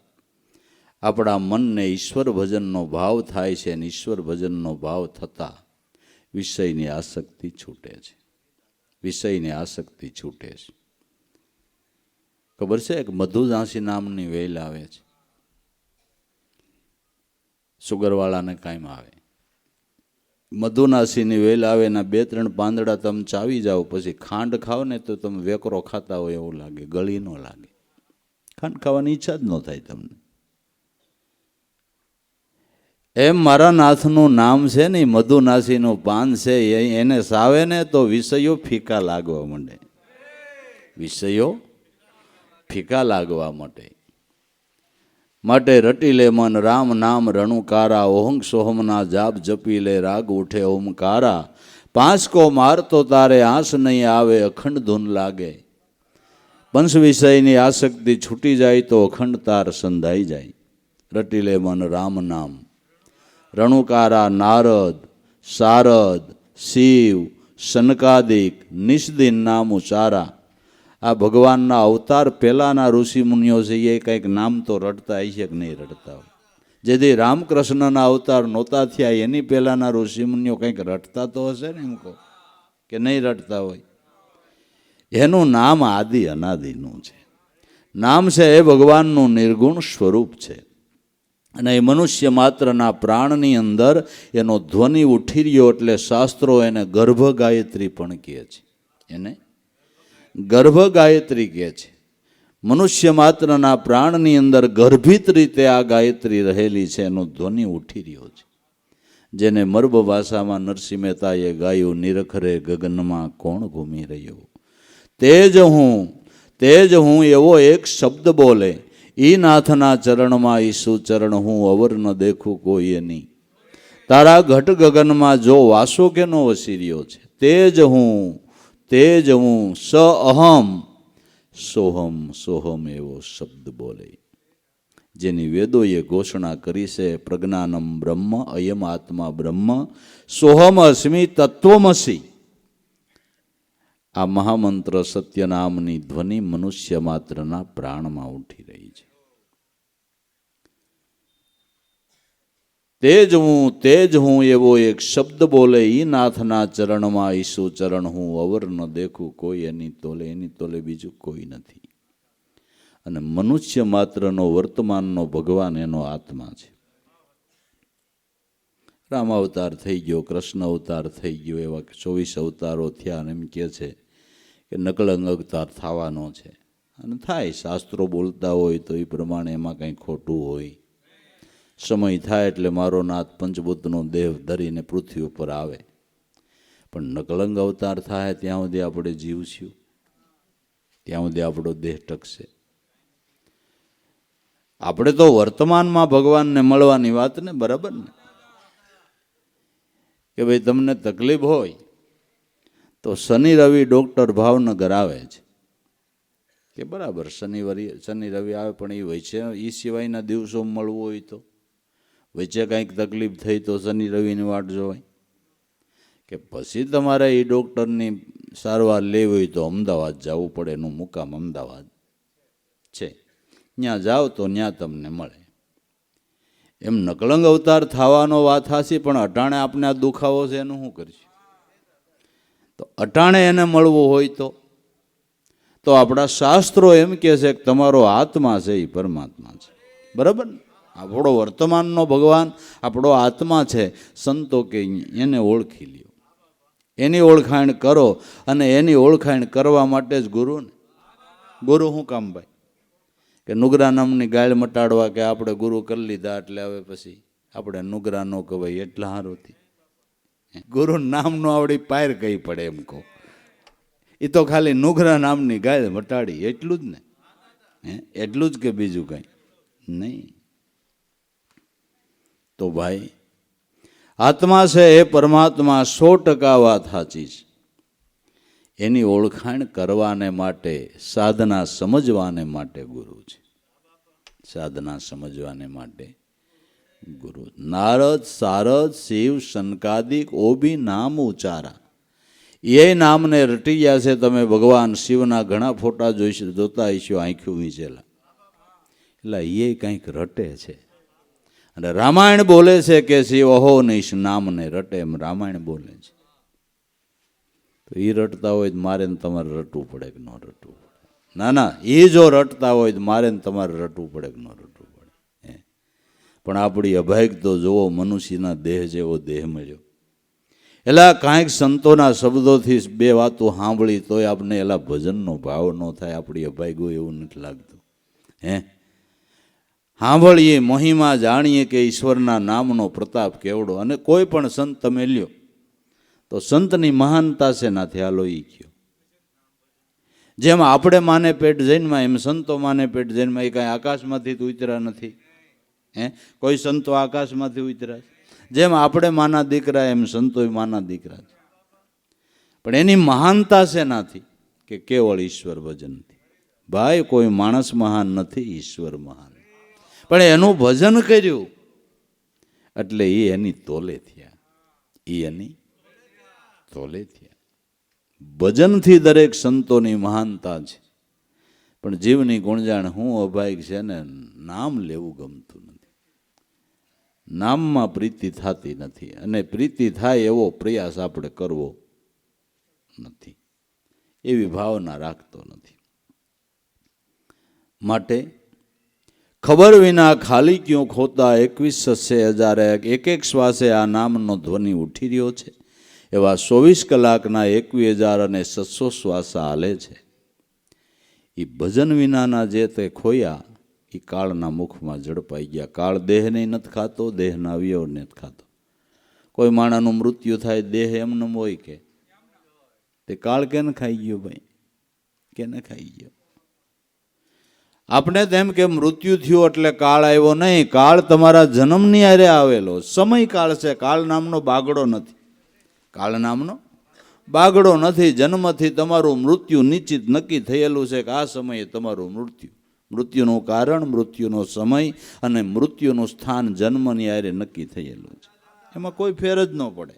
આપણા મનને ઈશ્વર ભજનનો ભાવ થાય છે અને ઈશ્વર ભજનનો ભાવ થતાં વિષયની આસક્તિ છૂટે છે. વિષયની આસક્તિ છૂટે છે. ખબર છે? એક મધુદાસી નામની વેલ આવે છે, સુગરવાળાને કાયમ આવે. મધુનાસીની વેલ આવે, એના 2-3 પાંદડા તમે ચાવી જાઓ, પછી ખાંડ ખાઓ ને તો તમે વેકરો ખાતા હોય એવું લાગે, ગળી ન લાગે. ખાંડ ખાવાની ઈચ્છા જ ન થાય તમને. એમ મારા નાથનું નામ છે ને, મધુનાસીનું પાન છે, એને સાવે ને તો વિષયો ફીકા લાગવા માંડે. વિષયો ફીકા લાગવા માટે રટી લે મન રામ નામ રણુકારા, ઓહંગ સોહમના જાપ જપી લે રાગ ઉઠે ઓમકારા. પાંચકો મારતો તારે આંસ નહીં આવે, અખંડ ધૂન લાગે. પંચ વિષયની આસક્તિ છૂટી જાય તો અખંડ તાર સંધાઈ જાય. રટી લે મન રામ નામ રણુકારા, નારદ, શારદ, શિવ, સનકાદિક નિષ્દિન નામ ઉચારા. આ ભગવાનના અવતાર પહેલાંના ઋષિ મુનિઓ છે, એ કંઈક નામ તો રડતા હશે કે નહીં રડતા હોય? જેથી રામકૃષ્ણના અવતાર નહોતા થયા એની પહેલાંના ઋષિ મુનિઓ કંઈક રડતા તો હશે ને, એમ કહો કે નહીં રડતા હોય? એનું નામ આદિ અનાદિનું છે. નામ છે એ ભગવાનનું નિર્ગુણ સ્વરૂપ છે અને એ મનુષ્ય માત્રના પ્રાણની અંદર એનો ધ્વનિ ઉઠી રહ્યો એટલે શાસ્ત્રો એને ગર્ભ ગાયત્રી પણ કહે છે. એને ગર્ભ ગાયત્રી કહે છે. મનુષ્ય માત્રના પ્રાણની અંદર ગર્ભિત રીતે આ ગાયત્રી રહેલી છે, એનો ધ્વનિ ઉઠી રહ્યો છે. જેને મર્બ ભાષામાં નરસિંહ મહેતાએ ગાયું, નિરખરે ગગનમાં કોણ ઘૂમી રહ્યો. તેજ હું એવો એક શબ્દ બોલે, ઈ નાથના ચરણમાં ઈસુ ચરણ હું અવર ન દેખું કોઈ નહીં. તારા ઘટ ગગનમાં જો વાસો કેનો વસી રહ્યો છે. તેજ હું સ અહમ સોહમ સોહમ એવો શબ્દ બોલે, જેની વેદોએ ઘોષણા કરી છે. પ્રજ્ઞાનમ બ્રહ્મ અયમ આત્મા બ્રહ્મ સોહમ અસ્મિ તત્વમસી. આ મહામંત્ર સત્યનામની ધ્વનિ મનુષ્ય માત્રના પ્રાણમાં ઉઠી રહી છે. તેજ હું એવો એક શબ્દ બોલે, ઈ નાથના ચરણમાં ઈસુ ચરણ હું અવર ન દેખું કોઈ એની તોલે બીજું કોઈ નથી. અને મનુષ્ય માત્રનો વર્તમાનનો ભગવાન એનો આત્મા છે. રામ અવતાર થઈ ગયો, કૃષ્ણ અવતાર થઈ ગયો, એવા 24 અવતારો થયા અને એમ કહે છે કે નકળંગ અવતાર થવાનો છે. અને થાય, શાસ્ત્રો બોલતા હોય તો એ પ્રમાણે એમાં કંઈ ખોટું હોય? સમય થાય એટલે મારો નાથ પંચભૂતનો દેહ ધરીને પૃથ્વી ઉપર આવે, પણ નકલંગ અવતાર થાય ત્યાં સુધી આપણે જીવશું, ત્યાં સુધી આપણો દેહ ટકશે. આપણે તો વર્તમાનમાં ભગવાનને મળવાની વાત ને, બરાબર ને? કે ભાઈ તમને તકલીફ હોય તો શનિ રવિ ડૉક્ટર ભાવનગર આવે છે, કે બરાબર શનિ રવિ આવે, પણ એ વચ્ચે એ સિવાયના દિવસો મળવું હોય તો વચ્ચે કાંઈક તકલીફ થઈ તો શનિ રવિની વાટ જોવાય. કે પછી તમારે એ ડૉક્ટરની સારવાર લેવી હોય તો અમદાવાદ જવું પડે, એનું મુકામ અમદાવાદ છે, ત્યાં જાઓ તો ત્યાં તમને મળે. એમ નકલંગ અવતાર થવાનો વાત હાસી, પણ અટાણે આપણે આ દુખાવો છે એનું શું કરીશું? તો અટાણે એને મળવું હોય તો આપણા શાસ્ત્રો એમ કહે છે કે તમારો આત્મા છે એ પરમાત્મા છે, બરાબર ને? આપણો વર્તમાનનો ભગવાન આપણો આત્મા છે. સંતો કે એને ઓળખી લ્યો, એની ઓળખાણ કરો, અને એની ઓળખાણ કરવા માટે જ ગુરુ ને. ગુરુ શું કામ ભાઈ? કે નુગરા નામની ગાળ મટાડવા, કે આપણે ગુરુ કરી લીધા એટલે હવે પછી આપણે નુગરા ન કહેવાય એટલા સારુંથી. ગુરુ નામનો આવડી પાયર કઈ પડે એમ કહો, એ તો ખાલી નુગરા નામની ગાળ મટાડી એટલું જ ને, એટલું જ કે બીજું કંઈ નહીં. તો ભાઈ આત્મા છે એ પરમાત્મા 100% વાત સાચી છે. એની ઓળખાણ કરવાને માટે, સાધના સમજવાને માટે ગુરુ છે. સાધના સમજવાને માટે ગુરુ. નારદ સારદ શિવ સનકાદિક ઓ બી નામ ઉચારા, એ નામને રટી ગયા છે. તમે ભગવાન શિવના ઘણા ફોટા જોતા હશો આંખ્યું વીંચેલા, એટલે એ કંઈક રટે છે. અને રામાયણ બોલે છે કે શિવ અહો નૈશ નામને રટે, એમ રામાયણ બોલે છે. તો એ રટતા હોય તો મારે ને તમારે રટવું પડે કે ન રટવું પડે? ના ના, એ જો રટતા હોય તો મારે ને તમારે રટવું પડે કે ન રટવું પડે? પણ આપણી અભાગ તો જુઓ, મનુષ્યના દેહ જેવો દેહ મળ્યો. એલા કાંઈક સંતોના શબ્દોથી બે વાતો સાંભળી તોય આપણે એલા ભજનનો ભાવ ન થાય. આપણી અભાગ હોય એવું નથી લાગતું. સાંભળીએ, મહિમા જાણીએ કે ઈશ્વરના નામનો પ્રતાપ કેવડો. અને કોઈ પણ સંત તમે લ્યો તો સંતની મહાનતા છે નાથી હાલો ઈ કયો. જેમ આપણે માને પેટ જૈનમાં, એમ સંતો માને પેટ જૈનમાં. એ કાંઈ આકાશમાંથી તો ઉતર્યા નથી. કોઈ સંતો આકાશમાંથી ઉતર્યા છે? જેમ આપણે માના દીકરા એમ સંતો માના દીકરા છે. પણ એની મહાનતા છે નાથી કે કેવળ ઈશ્વર ભજનથી. ભાઈ કોઈ માણસ મહાન નથી, ઈશ્વર મહાન. પણ એનું ભજન કર્યું એટલે એ એની તોલે થયા, એ એની તોલે થયા. ભજનથી દરેક સંતોની મહાનતા છે. પણ જીવની ગુણજાણ હું અભાગ છે ને, નામ લેવું ગમતું નથી, નામમાં પ્રીતિ થતી નથી. અને પ્રીતિ થાય એવો પ્રયાસ આપણે કરવો નથી, એવી ભાવના રાખતો નથી. માટે ખબર વિના ખાલી ક્यों ખોતા 21,80,000 એક શ્વાસે આ નામનો ધ્વનિ ઉઠી રહ્યો છે. એવા 24 કલાકના 21,700 શ્વાસ હાલે છે. એ ભજન વિનાના જે તે ખોયા એ કાળના મુખમાં ઝડપાઈ ગયા. કાળ દેહને નથી ખાતો, દેહના અવયવને નથી ખાતો. કોઈ માણાનું મૃત્યુ થાય, દેહ એમને હોય કે તે કાળ કેને ખાઈ ગયો ભાઈ? કેને ખાઈ ગયો? આપણે તેમ કે મૃત્યુ થયું એટલે કાળ આવ્યો, નહીં. કાળ તમારા જન્મની હારે આવેલો સમય કાળ છે. કાળ નામનો બાગડો નથી. કાળ નામનો બાગડો નથી. જન્મથી તમારું મૃત્યુ નિશ્ચિત નક્કી થયેલું છે કે આ સમયે તમારું મૃત્યુ. મૃત્યુનું કારણ, મૃત્યુનો સમય અને મૃત્યુનું સ્થાન જન્મની હારે નક્કી થયેલું છે. એમાં કોઈ ફેર જ ન પડે.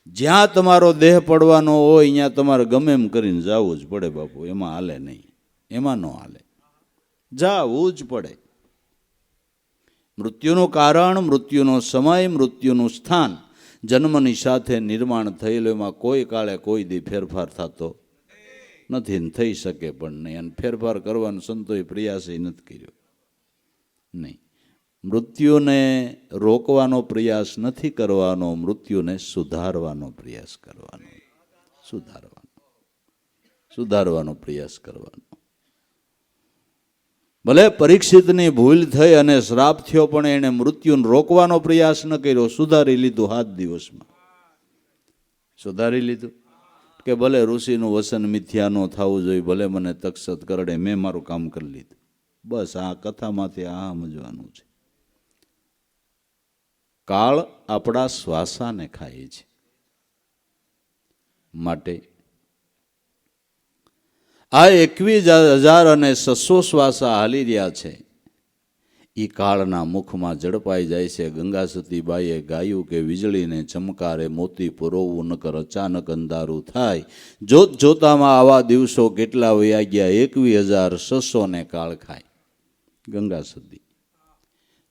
જ્યાં તમારો દેહ પડવાનો હોય ત્યાં તમારે ગમે એમ કરીને જવું જ પડે બાપુ. એમાં હાલે નહીં, એમાં ન હાલે, જવું જ પડે. મૃત્યુનું કારણ, મૃત્યુનો સમય, મૃત્યુનું સ્થાન જન્મની સાથે નિર્માણ થયેલું. એમાં કોઈ કાળે કોઈ દી ફેરફાર થતો નથી ને થઈ શકે પણ નહીં. અને ફેરફાર કરવાનો સંતોએ પ્રયાસ નથી કર્યો. નહીં, મૃત્યુને રોકવાનો પ્રયાસ નથી કરવાનો, મૃત્યુને સુધારવાનો પ્રયાસ કરવાનો. સુધારવાનો પ્રયાસ કરવાનો. ભલે પરીક્ષિતની ભૂલ થઈ અને શ્રાપ થયો, પણ એણે મૃત્યુને રોકવાનો પ્રયાસ ન કર્યો, સુધારી લીધું 7 દિવસમાં. સુધારી લીધું કે ભલે ઋષિનું વસન મિથ્યા ન થવું જોઈએ, ભલે મને તક્ષત કરડે, મેં મારું કામ કરી લીધું. બસ આ કથામાંથી આ સમજવાનું છે. કાળ આપણા શ્વાસાને ખાય છે, માટે આ 21,600 શ્વાસા હાલી રહ્યા છે, એ કાળના મુખમાં ઝડપાઈ જાય છે. ગંગા સતીબાઈએ ગાયું કે વીજળીને ચમકારે મોતી પુરોવું, નકર અચાનક અંધારું થાય. જોત જોતામાં આવા દિવસો કેટલા વયા ગયા, 21,600 ને કાળ ખાય. ગંગા સતી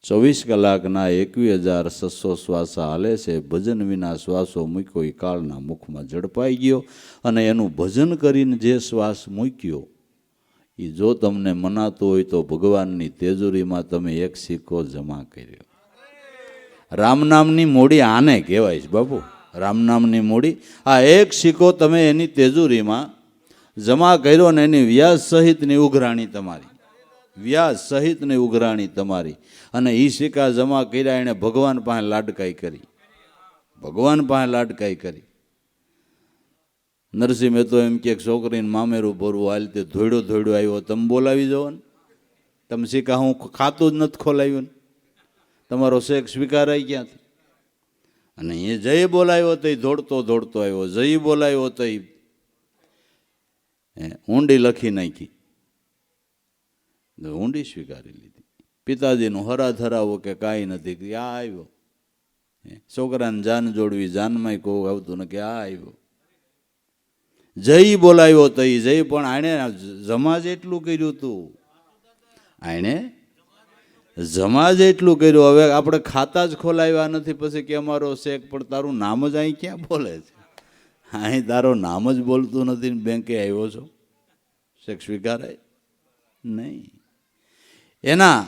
24 કલાકના 21,600 શ્વાસા હાલે છે. ભજન વિના શ્વાસો મૂક્યો એ કાળના મુખમાં ઝડપાઈ ગયો, અને એનું ભજન કરીને જે શ્વાસ મૂક્યો એ જો તમને મનાતું હોય તો ભગવાનની તેજુરીમાં તમે એક સિક્કો જમા કર્યો. રામનામની મૂડી આને કહેવાય છે બાપુ, રામનામની મૂડી. આ એક સિક્કો તમે એની તેજુરીમાં જમા કર્યો ને એની વ્યાજ સહિતની ઉઘરાણી તમારી, વ્યાજ સહિતની ઉઘરાણી તમારી. અને એ સિક્કા જમા કર્યા એણે ભગવાન પાસે લાડકાઈ કરી, ભગવાન પાસે લાડકાઈ કરી. નરસિંહ મહેતો એમ કે છોકરીને મામેરું ભરવું હાલતે ધોયડો આવ્યો, તમે બોલાવી જાઓ ને, તમે સિક્કા હું ખાતું જ નથી ખોલાવ્યું ને, તમારો શેખ સ્વીકારાઈ ક્યાંથી? અને એ જય બોલાવ્યો તો દોડતો આવ્યો, જય બોલાવ્યો તો ઊંડી લખી નાખી, ઊંડી સ્વીકારી લીધી. પિતાજીનું હરા ધરાવો કે કાંઈ નથી, કે આ આવ્યો. છોકરાને જાન જોડવી, જાનમાં કોઈ આવતું ને કે આ આવ્યો. જય બોલાવ્યો તો જય, પણ આણે જમાજ એટલું કર્યું હતું, આણે જમાજ એટલું કર્યું. હવે આપણે ખાતા જ ખોલાવ્યા નથી, પછી કે અમારો શેખ, પણ તારું નામ જ અહીં ક્યાં બોલે છે? અહીં તારો નામ જ બોલતું નથી ને બેંકે આવ્યો છો, શેખ સ્વીકારાય નહીં. એના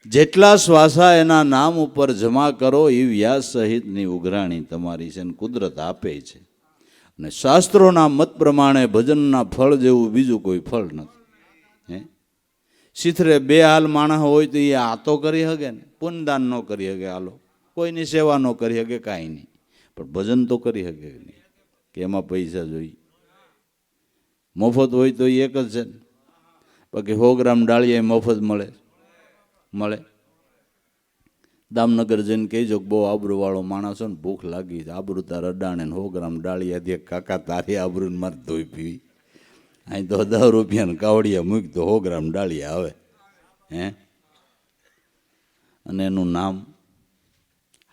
જેટલા શ્વાસા એના નામ ઉપર જમા કરો એ વ્યાજ સહિતની ઉઘરાણી તમારી છે, કુદરત આપે છે. અને શાસ્ત્રોના મત પ્રમાણે ભજનના ફળ જેવું બીજું કોઈ ફળ નથી. શીથરે 2 હાલ માણસ હોય તો એ આ તો કરી શકે ને, પુણ્યદાન ન કરી શકે, હાલો કોઈની સેવા ન કરી શકે, કાંઈ નહીં, પણ ભજન તો કરી શકે નહીં, કે એમાં પૈસા જોઈએ. મફત હોય તો એક જ છે ને, બાકી 100 ગ્રામ ડાળીએ મફત મળે. દામનગર જઈને કહેજો કે બહુ આબરૂવાળો માણસ હોય ને, ભૂખ લાગી, આબરૂ તાર અડાણે 100 ગ્રામ ડાળીયા દે, કાકા તારી આબરૂને મારે ધોઈ પીવી. અહીં તો 10 રૂપિયાને કાવડિયા મૂકી તો 100 ગ્રામ ડાળીયા આવે. અને એનું નામ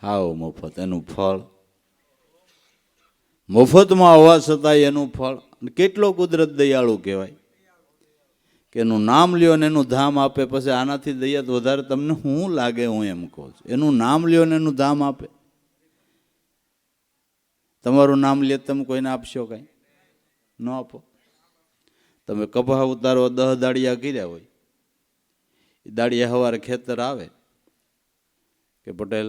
હાવ મફત, એનું ફળ મફતમાં હોવા છતાંય એનું ફળ. કેટલો કુદરત દયાળુ કહેવાય કે એનું નામ લ્યો ને એનું ધામ આપે. પછી આનાથી દયા વધારે તમને શું લાગે? હું એમ કહું છું, એનું નામ લ્યો ને એનું ધામ આપે. તમારું નામ લે તમે કોઈને આપશો? કાંઈ ન આપો. તમે કપા ઉતારો 10 દાડિયા કર્યા હોય, એ દાડિયા સવારે ખેતર આવે કે પટેલ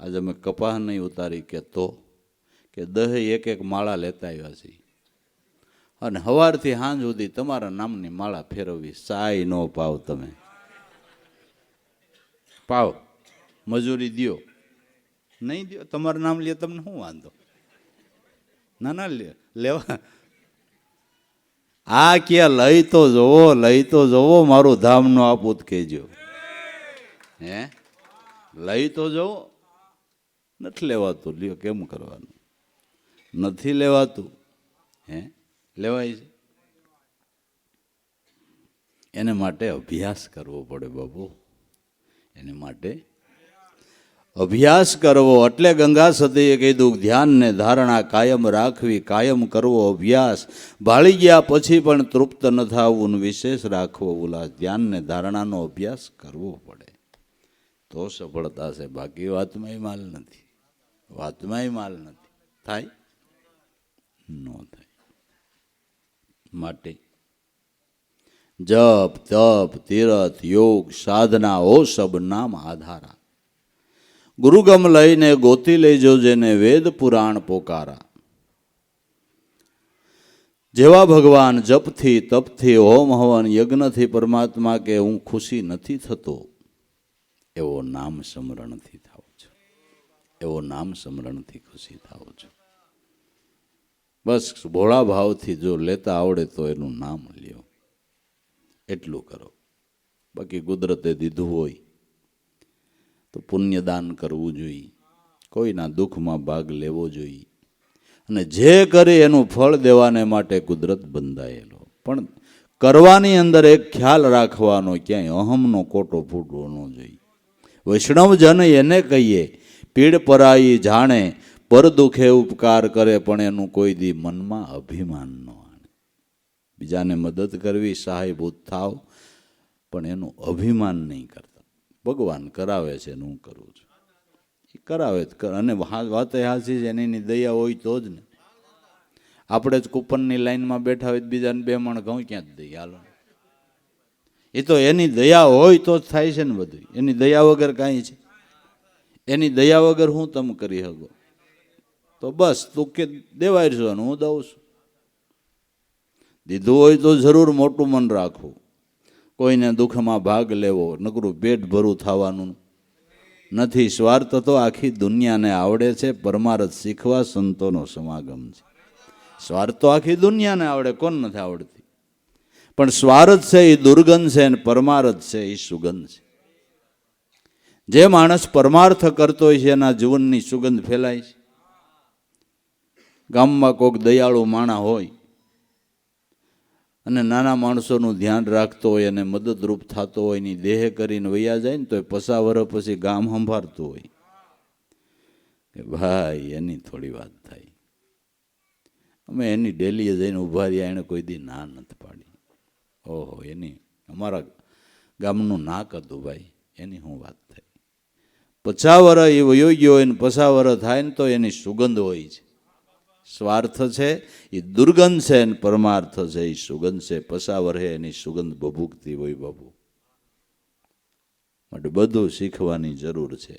આજે અમે કપાહ નહીં ઉતારી, કે તો કે 10 એક માળા લેતા આવ્યા છીએ, અને સવારથી સાંજ સુધી તમારા નામની માળા ફેરવવી. સાય નો પાવ, તમે પાવ મજૂરી દ્યો, નહીં દ્યો તમારું નામ લે, તમને શું વાંધો? ના લેવા. આ કે લઈ તો જોવો, મારું ધામ નો આપું કહેજો. લઈ તો જોવો. નથી લેવાતું, લ્યો કેમ કરવાનું? નથી લેવાતું, લેવાય છે. એને માટે અભ્યાસ કરવો પડે બાબુ, એને માટે અભ્યાસ કરવો. એટલે ગંગા સતીએ કીધું ધ્યાન ને ધારણા કાયમ રાખવી, કાયમ કરવો અભ્યાસ. ભાળી ગયા પછી પણ તૃપ્ત ન થવું, વિશેષ રાખવો ઉલ્લાસ. ધ્યાન ને ધારણાનો અભ્યાસ કરવો પડે તો સફળતા છે, બાકી વાતમાંય માલ નથી, વાતમાંય માલ નથી. થાય ન થાય. માટે જપ તપ તીરથ યોગ સાધના ઓ સબ નામ આધારા. ગુરુગમ લઈને ગોતી લેજો જેને વેદ પુરાણ પોકારા. જેવા ભગવાન જપથી તપથી હોમ હવન યજ્ઞથી પરમાત્મા કે હું ખુશી નથી થતો, એવો નામ સ્મરણથી થાવ છો, એવો નામ સ્મરણથી ખુશી થાવ છો. બસ ભોળા ભાવથી જો લેતા આવડે તો એનું નામ લ્યો, એટલું કરો. બાકી કુદરતે દીધું હોય તો પુણ્યદાન કરવું જોઈએ, કોઈના દુઃખમાં ભાગ લેવો જોઈએ, અને જે કરે એનું ફળ દેવાને માટે કુદરત બંધાયેલો. પણ કરવાની અંદર એક ખ્યાલ રાખવાનો, ક્યાંય અહમનો કોટો ફૂટવો ન જોઈએ. વૈષ્ણવજન એને કહીએ પીડ પરાઈ જાણે, પર દુખે ઉપકાર કરે પણ એનું કોઈ દી મનમાં અભિમાન ન આણે. બીજાને મદદ કરવી, સહાયભૂત થાવ, પણ એનું અભિમાન નહીં કરતા. ભગવાન કરાવે છે ને હું કરું છું, એ કરાવે જ કર. અને વાત હાચી છે, એની દયા હોય તો જ ને. આપણે જ કૂપનની લાઈનમાં બેઠા હોય, બીજાને બે મણ ઘઉં ક્યાં જ દઈએ, હાલો. એ તો એની દયા હોય તો જ થાય છે ને બધું. એની દયા વગર કાંઈ છે? એની દયા વગર હું તમે કરી શકો? તો બસ તું કે દેવાય છો ને હું દઉં છું. દીધું હોય તો જરૂર મોટું મન રાખવું, કોઈને દુઃખમાં ભાગ લેવો, નકરું પેટ ભરું થવાનું નથી. સ્વાર્થ તો આખી દુનિયાને આવડે છે, પરમાર્થ શીખવા સંતોનો સમાગમ છે. સ્વાર્થ તો આખી દુનિયાને આવડે, કોણ નથી આવડતી? પણ સ્વાર્થ છે એ દુર્ગંધ છે, અને પરમાર્થ છે એ સુગંધ છે. જે માણસ પરમાર્થ કરતો હોય છે એના જીવનની સુગંધ ફેલાય છે. ગામમાં કોઈક દયાળુ માણા હોય અને નાના માણસોનું ધ્યાન રાખતો હોય અને મદદરૂપ થતો હોય, એની દેહ કરીને વૈયા જાય ને તો 50 વર્ષ પછી ગામ સંભાળતું હોય કે ભાઈ એની થોડી વાત થાય. અમે એની ડેલીએ જઈને ઊભા રહ્યા, એણે કોઈ દી ના નથી પાડી. ઓહો, એની અમારા ગામનું નાક હતું ભાઈ, એની શું વાત થાય. 50 વર્ષ એ વયો ગયો હોય ને 50 વર્ષ થાય ને તો એની સુગંધ હોય છે. સ્વાર્થ છે એ દુર્ગંધ છે, ને પરમાર્થ છે એ સુગંધ છે. 50 વર્ષે એની સુગંધ બભૂકતી હોય બાબુ. માટે બધું શીખવાની જરૂર છે,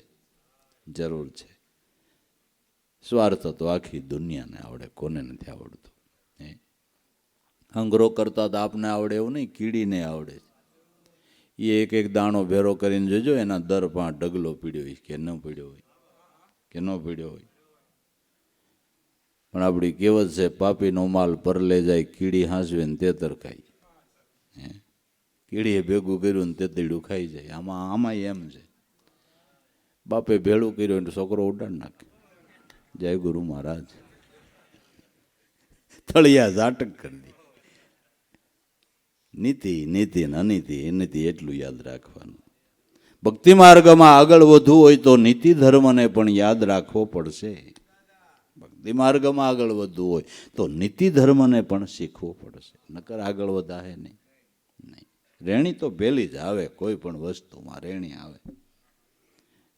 જરૂર છે. સ્વાર્થ તો આખી દુનિયાને આવડે, કોને નથી આવડતું? હંગરો કરતા તો આપને આવડે એવું નહીં, કીડીને આવડે. એ એક એક દાણો ભેરો કરીને જોજો, એના દર 5 ડગલો પીડ્યો હોય કે ન પીડ્યો હોય, કે ન પીડ્યો હોય. પણ આપણી કહેવત છે, પાપીનો માલ પર લે જાય, કીડી હાંસવે ને તેતર ખાય. કીડીએ ભેગું કર્યું ને તેતડીયું ખાઈ જાય. આમાં એમ છે, બાપે ભેળું કર્યું એટલે છોકરો ઉડાડ નાખે. જય ગુરુ મહારાજ, તળિયા ઝાટક કરી દે. નીતિ નીતિ ને અનીતિ અનીતિ એટલું યાદ રાખવાનું. ભક્તિ માર્ગમાં આગળ વધવું હોય તો નીતિ ધર્મને પણ યાદ રાખવો પડશે. ભક્તિ માર્ગમાં આગળ વધવું હોય તો નીતિ ધર્મને પણ શીખવો પડશે, નકર આગળ વધાય નહીં. રેણી તો પેલી જ આવે, કોઈ પણ વસ્તુમાં રેણી આવે.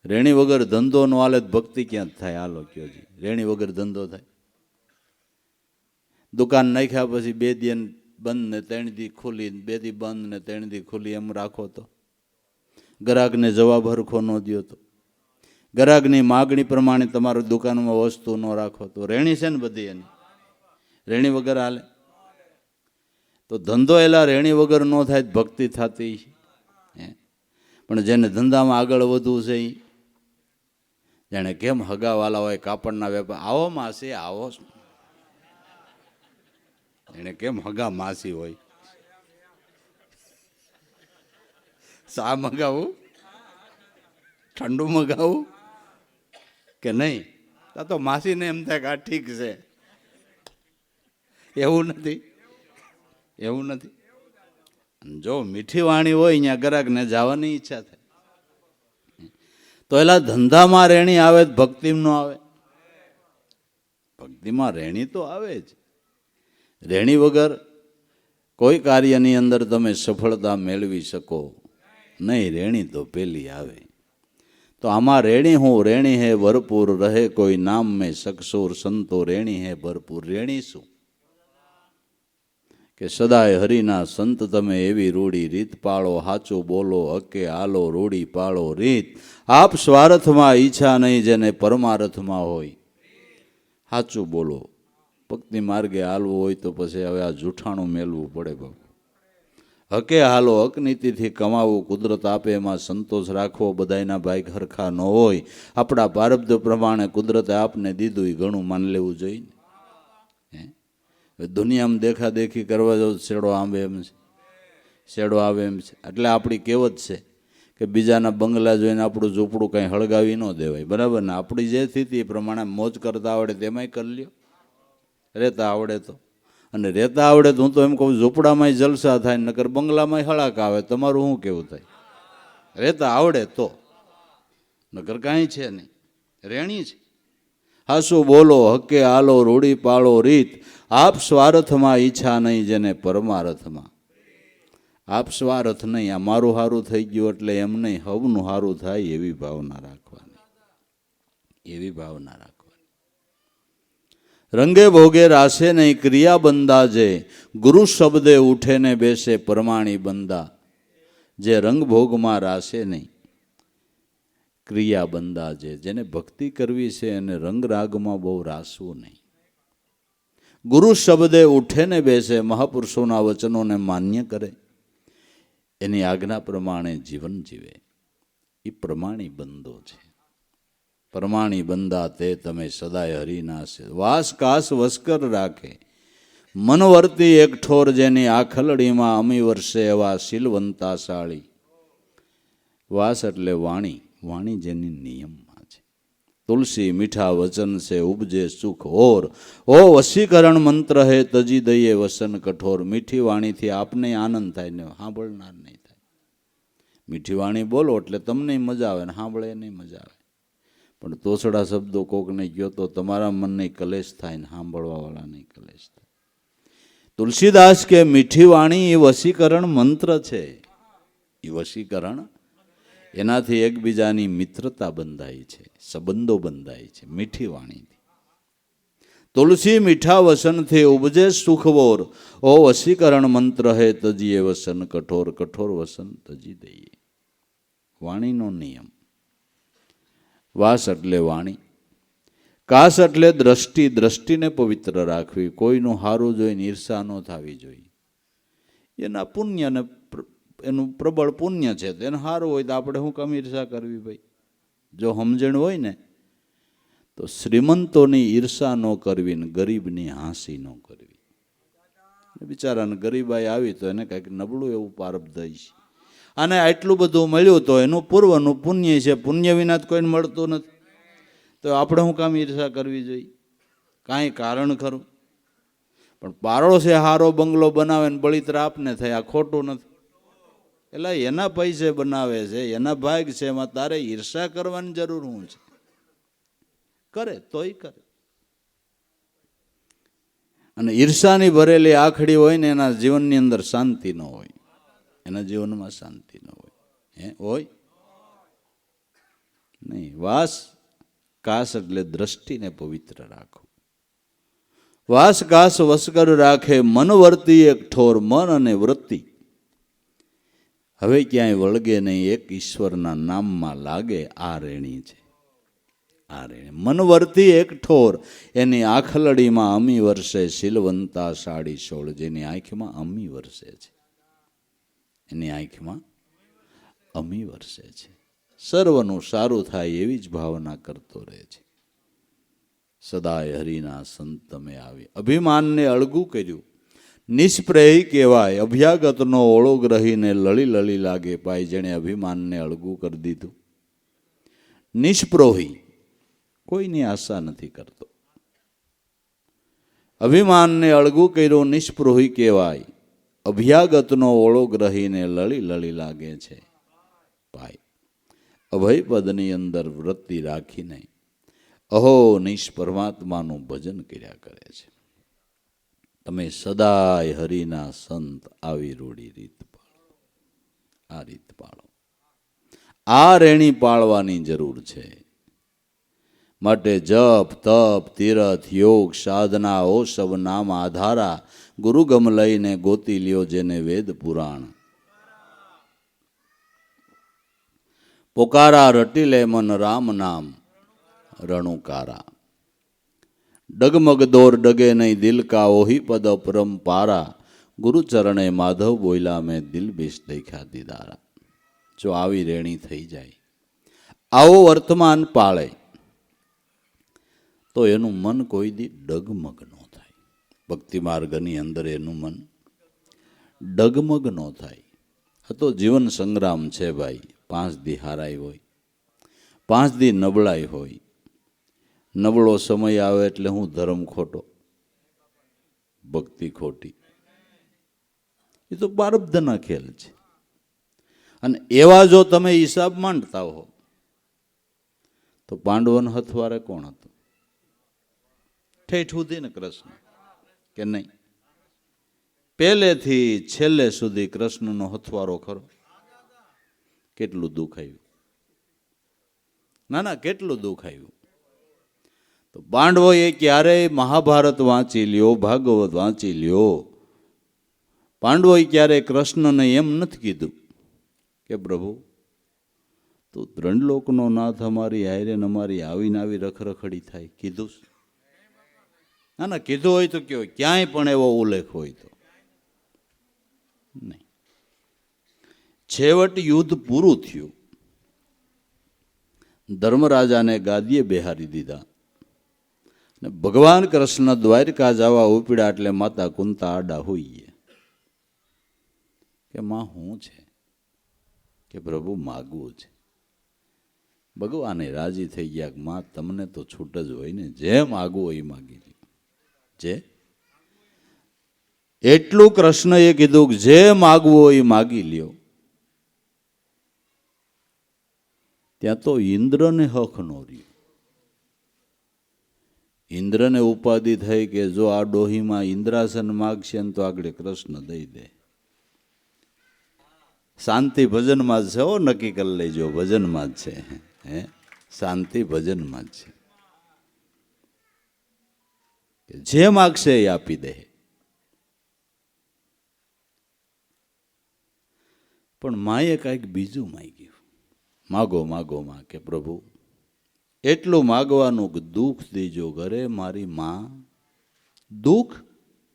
રેણી વગર ધંધો નો હાલે, ભક્તિ ક્યાં થાય? હાલો કયો જી, રેણી વગર ધંધો થાય? દુકાન નાખ્યા પછી 2 દી બંધ ને 3 દી ખુલી, 2 દી બંધ ને 3 દી ખુલી, એમ રાખો તો ગ્રાહકને જવાબ હરખો ન દો તો, ગ્રાહકની માગણી પ્રમાણે તમારી દુકાનમાં વસ્તુ ન રાખો તો રેણી છે ને બધી એની. રેણી વગર હાલે? તો ધંધો એલા રેણી વગર ન થાય, ભક્તિ થતી. પણ જેને ધંધામાં આગળ વધવું છે એ જાણે કેમ હગાવાલા હોય, કાપડના વેપાર, આવો માસી આવો. એને કેમ હગા માસી હોય? ચા મગાવું, ઠંડુ મગાવું કે નહીં? તો માસીને એમ થાય કે આ ઠીક છે. એવું નથી, એવું નથી. જો મીઠી વાણી હોય અહીંયા ગ્રાહકને જવાની ઈચ્છા થાય. તો એલા ધંધામાં રેણી આવે, ભક્તિમાં ન આવે? ભક્તિમાં રેણી તો આવે જ. રેણી વગર કોઈ કાર્યની અંદર તમે સફળતા મેળવી શકો નહીં. રેણી તો પેલી આવે. તો આમાં રેણી હું રેણી હે ભરપૂર, રહે કોઈ નામ મેં સકસૂર, સંતો રેણી હે ભરપૂર. રેણી શું કે સદાય હરિના સંત તમે એવી રૂડી, રીત પાળો હાચું બોલો, હકે હાલો રૂડી પાળો રીત. આપ સ્વાર્થમાં ઈચ્છા નહીં, જેને પરમાર્થમાં હોય હાચું બોલો, ભક્તિ માર્ગે હાલવું હોય તો પછી હવે આ જૂઠાણું મેળવું પડે બાપુ. હકે હાલો, હક નીતિથી કમાવું, કુદરત આપે એમાં સંતોષ રાખવો, બધાયના ભાઈ હરખા ન હોય, આપણા પ્રારબ્ધ પ્રમાણે કુદરતે આપને દીધું એ ઘણું માન લેવું જોઈએ ને. દુનિયામાં દેખાદેખી કરવા જાવ શેડો આંબે એમ છે, શેડો આવે એમ છે. એટલે આપણી કહેવત છે કે બીજાના બંગલા જોઈને આપણું ઝૂંપડું કંઈ હળગાવી ન દેવાય, બરાબર ને. આપણી જે સ્થિતિ એ પ્રમાણે મોજ કરતા આવડે તેમાંય કરી લ્યો, રહેતા આવડે તો. અને રહેતા આવડે તો હું તો એમ કહું ઝૂંપડામાંય જલસા થાય, નકર બંગલામાંય હળાક આવે. તમારું શું કેવું થાય? રહેતા આવડે તો, નકર કાંઈ છે નહીં, રેણી છે. હાસું બોલો, હકે હાલો, રૂડી પાળો રીત, આપ સ્વાર્થમાં ઈચ્છા નહીં જેને પરમાર્થમાં. આપ સ્વાર્થ નહીં, આ મારું સારું થઈ ગયું એટલે એમ નહીં, હવનું સારું થાય એવી ભાવના રાખવાની, એવી ભાવના રાખવાની. રંગે ભોગે રાસે નહીં ક્રિયા બંદા, જે ગુરુ શબ્દે ઉઠે ને બેસે પરમાણી બંદા. જે રંગ ભોગમાં રાસે નહીં ક્રિયા બંદા, જેને ભક્તિ કરવી છે અને રંગ રાગમાં બહુ રાસવું નહીં. ગુરુ શબ્દે ઉઠે ને બેસે, મહાપુરુષોના વચનોને માન્ય કરે, એની આજ્ઞા પ્રમાણે જીવન જીવે, એ પ્રમાણી બંદો છે. પ્રમાણી બંદા તે તમે સદાય હરિના છે. વાસ કાસ વસ્કર રાખે મન વર્તી એક ઠોર, જેની આખલડીમાં અમી વર્ષે એવા શીલવંતા સાળી. વાસ એટલે વાણી, વાણી જેની નિયમમાં છે. તુલસી મીઠા વચન છે ઉપજે સુખ ઓર, ઓ વશીકરણ મંત્ર હે તજી દઈએ વસન કઠોર. મીઠી વાણીથી આપને આનંદ થાય ને સાંભળનાર નહીં થાય. મીઠી વાણી બોલો એટલે તમને મજા આવે ને સાંભળે નહીં મજા આવે. પણ તોછડા શબ્દો કોકને ગયો તો તમારા મનને કલેશ થાય ને સાંભળવાવાળાને કલેશ થાય. તુલસીદાસ કે મીઠી વાણી એ વશીકરણ મંત્ર છે. એ વશીકરણ, એનાથી એકબીજાની મિત્રતા બંધાય છે, સંબંધો બંધાય છે મીઠી વાણીથી. તુલસી મીઠા વસનથી ઉપજે સુખવોર, ઓ વશીકરણ મંત્ર હે તજીએ વસન કઠોર. કઠોર વસન તજી દઈએ, વાણીનો નિયમ. વાસ એટલે વાણી, કાસ એટલે દ્રષ્ટિ, દ્રષ્ટિને પવિત્ર રાખવી. કોઈનું સારું જોઈને ઈર્ષા ન થવી જોઈએ. એના પુણ્યને, એનું પ્રબળ પુણ્ય છે તો એને સારું હોય તો આપણે શું કામ ઈર્ષા કરવી ભાઈ? જો સમજણ હોય ને તો શ્રીમંતોની ઈર્ષા ન કરવી ને ગરીબની હાંસી ન કરવી. બિચારાને ગરીબાઈ આવી તો એને કંઈક નબળું એવું પારબ્ધ છે. અને આટલું બધું મળ્યું તો એનું પૂર્વનું પુણ્ય છે. પુણ્ય વિના જ કોઈને મળતું નથી, તો આપણે શું કામ ઈર્ષા કરવી જોઈએ? કાંઈ કારણ ખરું? પણ પાડોશે હારો બંગલો બનાવે ને બળિતરા આપને થાય, આ ખોટું નથી. એટલે એના પૈસે બનાવે છે, એના ભાગ છે, એમાં તારે ઈર્ષા કરવાની જરૂર શું છે? કરે તોય કરે. અને ઈર્ષાની ભરેલી આખડી હોય ને એના જીવનની અંદર શાંતિ ન હોય, એના જીવનમાં શાંતિ ન હોય. હોય નહીં. વાસ કાસ એટલે દ્રષ્ટિને પવિત્ર રાખો. વાસ કાસ વસ્કર રાખે મન વર્તી એક ઠોર. મન અને વૃત્તિ હવે ક્યાંય વળગે નહીં, એક ઈશ્વરના નામમાં લાગે. આ રેણી છે, આ રેણી. મન વર્તી એક ઠોર, એની આખલડીમાં અમી વર્ષે શીલવંતા સાડી સોળ. જેની આંખમાં અમી વર્ષે છે, એની આંખમાં અમી વર્ષે છે. સર્વનું સારું થાય એવી જ ભાવના કરતો રહે છે. સદાય હરિના સંત તમે આવી. અભિમાનને અળગું કર્યું, નિષ્પ્રેય કહેવાય. અભ્યાગતનો ઓળો ગ્રહીને લળી લળી લાગે પાય. જેણે અભિમાનને અળગું કરી દીધું. નિષ્પ્રોહી, કોઈની આશા નથી કરતો. અભિમાનને અળગું કર્યું, નિષ્પ્રોહી કહેવાય. અભ્યાગતનો ઓળો ગ્રહીને લળી લળી લાગે છે પાય. અભય પદની અંદર વૃત્તિ રાખીને અહો નિશ પરમાત્માનું ભજન કર્યા કરે છે. તમે સદાય હરિના સંત આવી રૂડી રીત પાળો. આ રીત પાળો, આ રેણી પાળવાની જરૂર છે. માટે જપ તપ તીરથ યોગ સાધના ઓ સબ નામ આધારા. ગુરુગમ લઈને ગોતી લ્યો જેને વેદ પુરાણ. પોકારા રટી લે મન રામ નામ રણુકારા. ડગમગ દોર ડગે નહીં દિલ કા ઓહી પદ પરમ પારા, ગુરુ ચરણે માધવ બોયલા મેં દિલ બેસ દેખ્યા દીદારા. જો આવી રેણી થઈ જાય, આવો વર્તમાન પાળે, તો એનું મન કોઈ દી ડગમગ ન થાય. ભક્તિ માર્ગની અંદર એનું મન ડગમગ ન થાય. આ તો જીવન સંગ્રામ છે ભાઈ. 5 દી હારાઈ હોય, 5 દી નબળાઈ હોય. નબળો સમય આવે એટલે હું ધર્મ ખોટો, ભક્તિ ખોટી. એ તો પ્રારબ્ધના ખેલ છે. અને એવા જો તમે હિસાબ માંડતા હો તો પાંડવોન હથવારે કોણ હતું? ઠેઠ સુધી ને કૃષ્ણ, કે નહીં? પહેલેથી છેલ્લે સુધી કૃષ્ણનો હથવારો ખરો. કેટલું દુઃખ આવ્યું, ના કેટલું દુઃખ આવ્યું. તો પાંડવોએ ક્યારેય મહાભારત વાંચી લ્યો, ભાગવત વાંચી લ્યો, પાંડવોએ ક્યારેય કૃષ્ણને એમ નથી કીધું કે પ્રભુ તું 3 લોકનો નાથ, અમારી હારે ને અમારી આવીને આવી રખરખડી થાય. કીધું? ના કીધું હોય તો કયો, ક્યાંય પણ એવો ઉલ્લેખ હોય તો નહીં. છેવટ યુદ્ધ પૂરું થયું, ધર્મરાજાને ગાદીએ બેહારી દીધા ને ભગવાન કૃષ્ણ દ્વારકા જવા ઉપડ્યા એટલે માતા કુંતા આડા હોઈએ કે માં શું છે? કે પ્રભુ માગવું છે. ભગવાને રાજી થઈ ગયા કે માં તમને તો છૂટ જ હોય ને, જે માગવું હોય એ માગી લ્યો. જે એટલું કૃષ્ણએ કીધું કે જે માગવું હોય એ માગી લ્યો. ત્યાં તો ઇન્દ્રને હક નો રહ્યો. ઇન્દ્રને ઉપાધિ થઈ કે જો આ ડોહીમાં ઇન્દ્રાસન માગશે ને તો આગળ કૃષ્ણ દઈ દે. શાંતિ ભજનમાં જ છે. હો, નક્કી કરી લેજો, ભજનમાં જ છે. હે, શાંતિ ભજનમાં જ છે. જે માગશે એ આપી દે. પણ માએ કાંઈક બીજું માગ્યું. માગો માગો માં, કે પ્રભુ એટલું માગવાનું કે દુઃખ દીજો ઘરે મારી માં.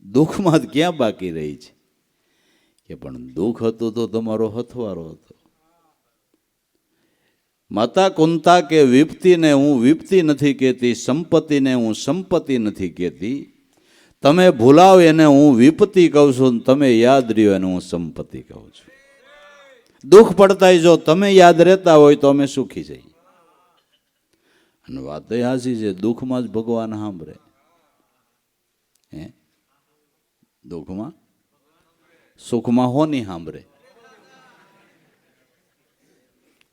દુઃખમાં જ ક્યાં બાકી રહી છે? કે પણ દુઃખ હતું તો તમારો હથવારો હતો. માતા કુંતા કે વિપતિને હું વિપતિ નથી કહેતી, સંપત્તિને હું સંપત્તિ નથી કહેતી. તમે ભૂલાવ એને હું વિપતિ કહું છું, તમે યાદ રહ્યો એને હું સંપત્તિ કહું છું. દુઃખ પડતાય જો તમે યાદ રહેતા હોય તો અમે સુખી જઈએ. અને વાત એ હાચી છે, દુઃખમાં જ ભગવાન સાંભળે. હે, દુઃખમાં, સુખમાં હોની સાંભળે?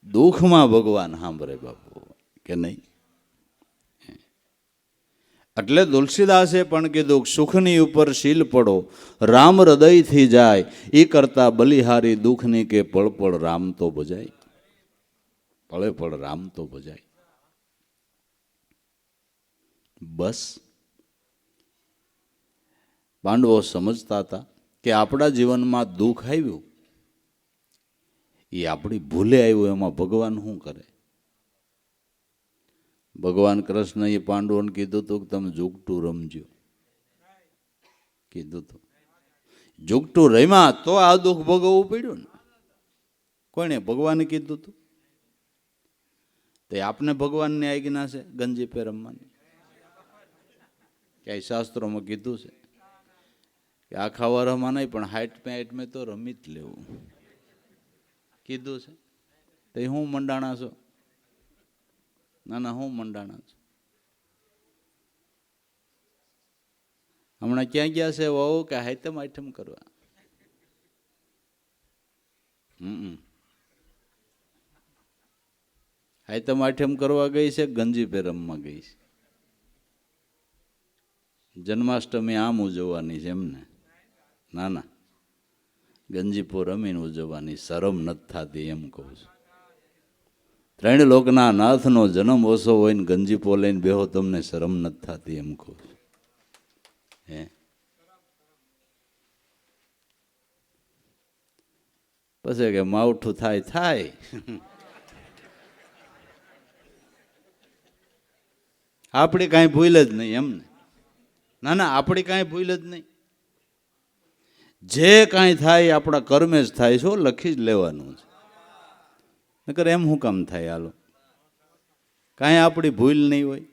દુઃખમાં ભગવાન સાંભળે બાપુ, કે નહીં? એટલે તુલસીદાસે પણ કીધું સુખની ઉપર શીલ પડો, રામ હૃદયથી જાય, એ કરતા બલિહારી દુઃખની કે પળ પળ રામ તો ભજાય. પળે પળ રામ તો ભજાય. બસ પાંડવો સમજતા હતા કે આપણા જીવનમાં દુઃખ આવ્યું એ આપણી ભૂલે આવ્યું, એમાં ભગવાન શું કરે? ભગવાન કૃષ્ણએ પાંડવોને કીધું હતું કે તમે જુગટું રમજો. કીધું હતું જુગટું રમ્યા તો આ દુઃખ ભોગવવું પડ્યું ને. કોણે? ભગવાને કીધું હતું. તો આપને ભગવાનની આજ્ઞા છે ગંજી પે રમવાની? ક્યાંય શાસ્ત્રોમાં કીધું છે કે આખા વરમાં નહીં પણ 60 તો રમી જ લેવું કીધું છે. તો હું મંડાણા છો? ના હું મંડાણા છું. હમણાં ક્યાં ગયા છે વહુ કે હાઈતમ આઈટમ કરવા? હાઈતમ આઈટમ કરવા ગઈ છે, ગંજી પે રમવા ગઈ છે. જન્માષ્ટમી આમ ઉજવવાની છે એમને? ના ગંજીપો રમીને ઉજવવાની. શરમ નથી થતી એમ કહું છું. 3 લોકના નાથનો જન્મ ઓછો હોય ને ગંજીપો લઈને બેહો, તમને શરમ નથી થતી એમ કહું છું. હે, પછી કે માવઠું થાય. આપણે કાંઈ ભૂલ જ નહીં એમને. ના ના, આપણી કાંઈ ભૂલ જ નહીં. જે કાંઈ થાય આપણા કર્મે જ થાય છે, લખી જ લેવાનું છે. નકર એમ શું કામ થાય? હાલો, કાંઈ આપણી ભૂલ નહીં હોય.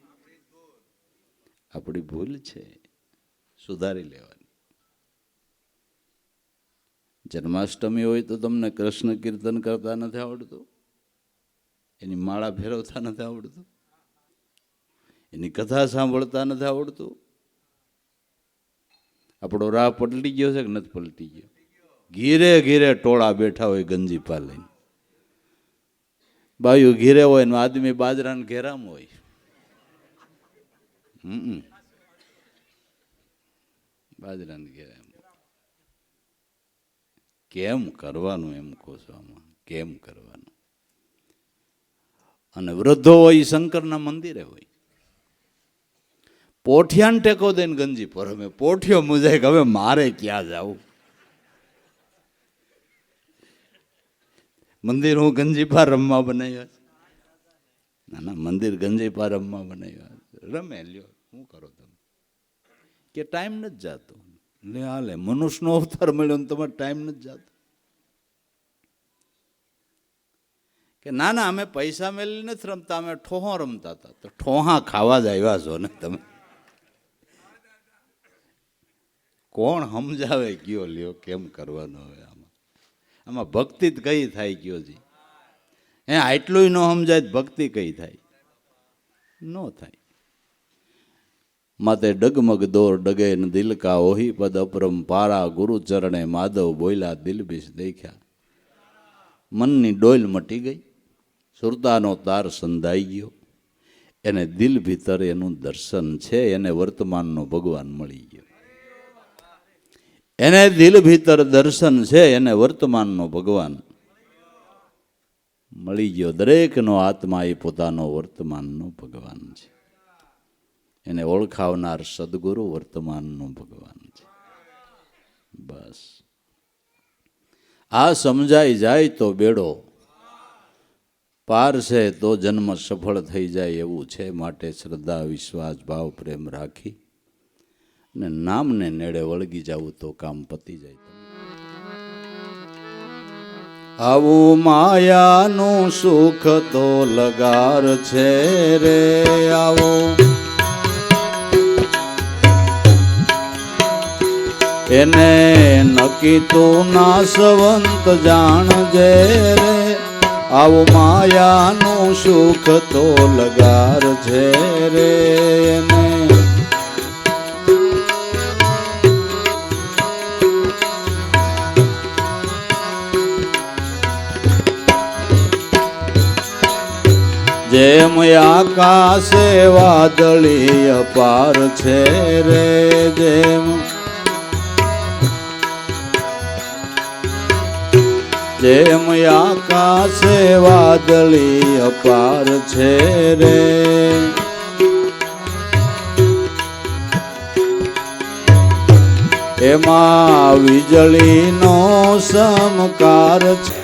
આપણી ભૂલ છે, સુધારી લેવાની. જન્માષ્ટમી હોય તો તમને કૃષ્ણ કીર્તન કરતા નથી આવડતું, એની માળા ફેરવતા નથી આવડતું, એની કથા સાંભળતા નથી આવડતું. આપણો રાહ પલટી ગયો છે કે નથી પલટી ગયો? ઘીરે ઘીરે ટોળા બેઠા હોય ગંજી પા લઈને. બાયું ઘીરે હોય ને આદમી બાજરાના ઘેરામાં હોય. બાજરાના ઘેરામાં. કેમ કરવાનું એમ કહો છો? આમાં કેમ કરવાનું? અને વૃદ્ધો હોય શંકરના મંદિરે હોય, પોઠિયાને ટેકો દઈને ગંજી પર અમે પોઠિયો મુજાય કે હવે મારે ક્યાં જાવું? મંદિર હું ગંજીપા રમવા બનાવ્યા? ના ના, મંદિર ગંજીપા રમવા બનાવ્યા. રમે લ્યો, શું કરો તમે? કે ટાઈમ નથી જાતો. લે હાલે, મનુષ્યનો અવતાર મળ્યો ને તમારે ટાઈમ નથી જાતો. કે ના ના, અમે પૈસા મેળવી નથી રમતા, અમે ઠોહો રમતા હતા. તો ઠોહા ખાવા જ આવ્યા છો ને તમે? કોણ સમજાવે કયો? લ્યો, કેમ કરવાનું હવે? આમાં ભક્તિ જ કઈ થાય કયો જી? આટલું ન સમજાય ભક્તિ કઈ થાય? ન થાય. માતે ડગમગ દોર ડગે ન દિલ કા ઓહી પદ અપરમ પારા ગુરુ ચરણે માધવ બોલ્યા દિલ બીસ દેખ્યા. મનની ડોલ મટી ગઈ, સુરતાનો તાર સંધાઈ ગયો. એને દિલ ભીતર એનું દર્શન છે, એને વર્તમાનનો ભગવાન મળી ગયો. એને દિલ ભીતર દર્શન છે, એને વર્તમાનનો ભગવાન મળી ગયો. દરેકનો આત્મા એ પોતાનો વર્તમાનનો ભગવાન છે. એને ઓળખાવનાર સદગુરુ વર્તમાનનો ભગવાન છે. બસ આ સમજાઈ જાય તો બેડો પાર છે, તો જન્મ સફળ થઈ જાય એવું છે. માટે શ્રદ્ધા, વિશ્વાસ, ભાવ, પ્રેમ રાખી ને નામને નેડે વળગી જવું તો કામ પતી જાય. આવું માયાનું સુખ તો લગાર છે રે. આવો એને નક્કી તો નાશવંત જાણજે રે. આવું માયાનું સુખ તો લગાર છે રે. એને જેમ આકાશે વાદળી અપાર છે રે. જેમ આકાશે વાદળી અપાર છે રે. એમાં વીજળીનો સમકાર છે.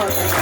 Thank you.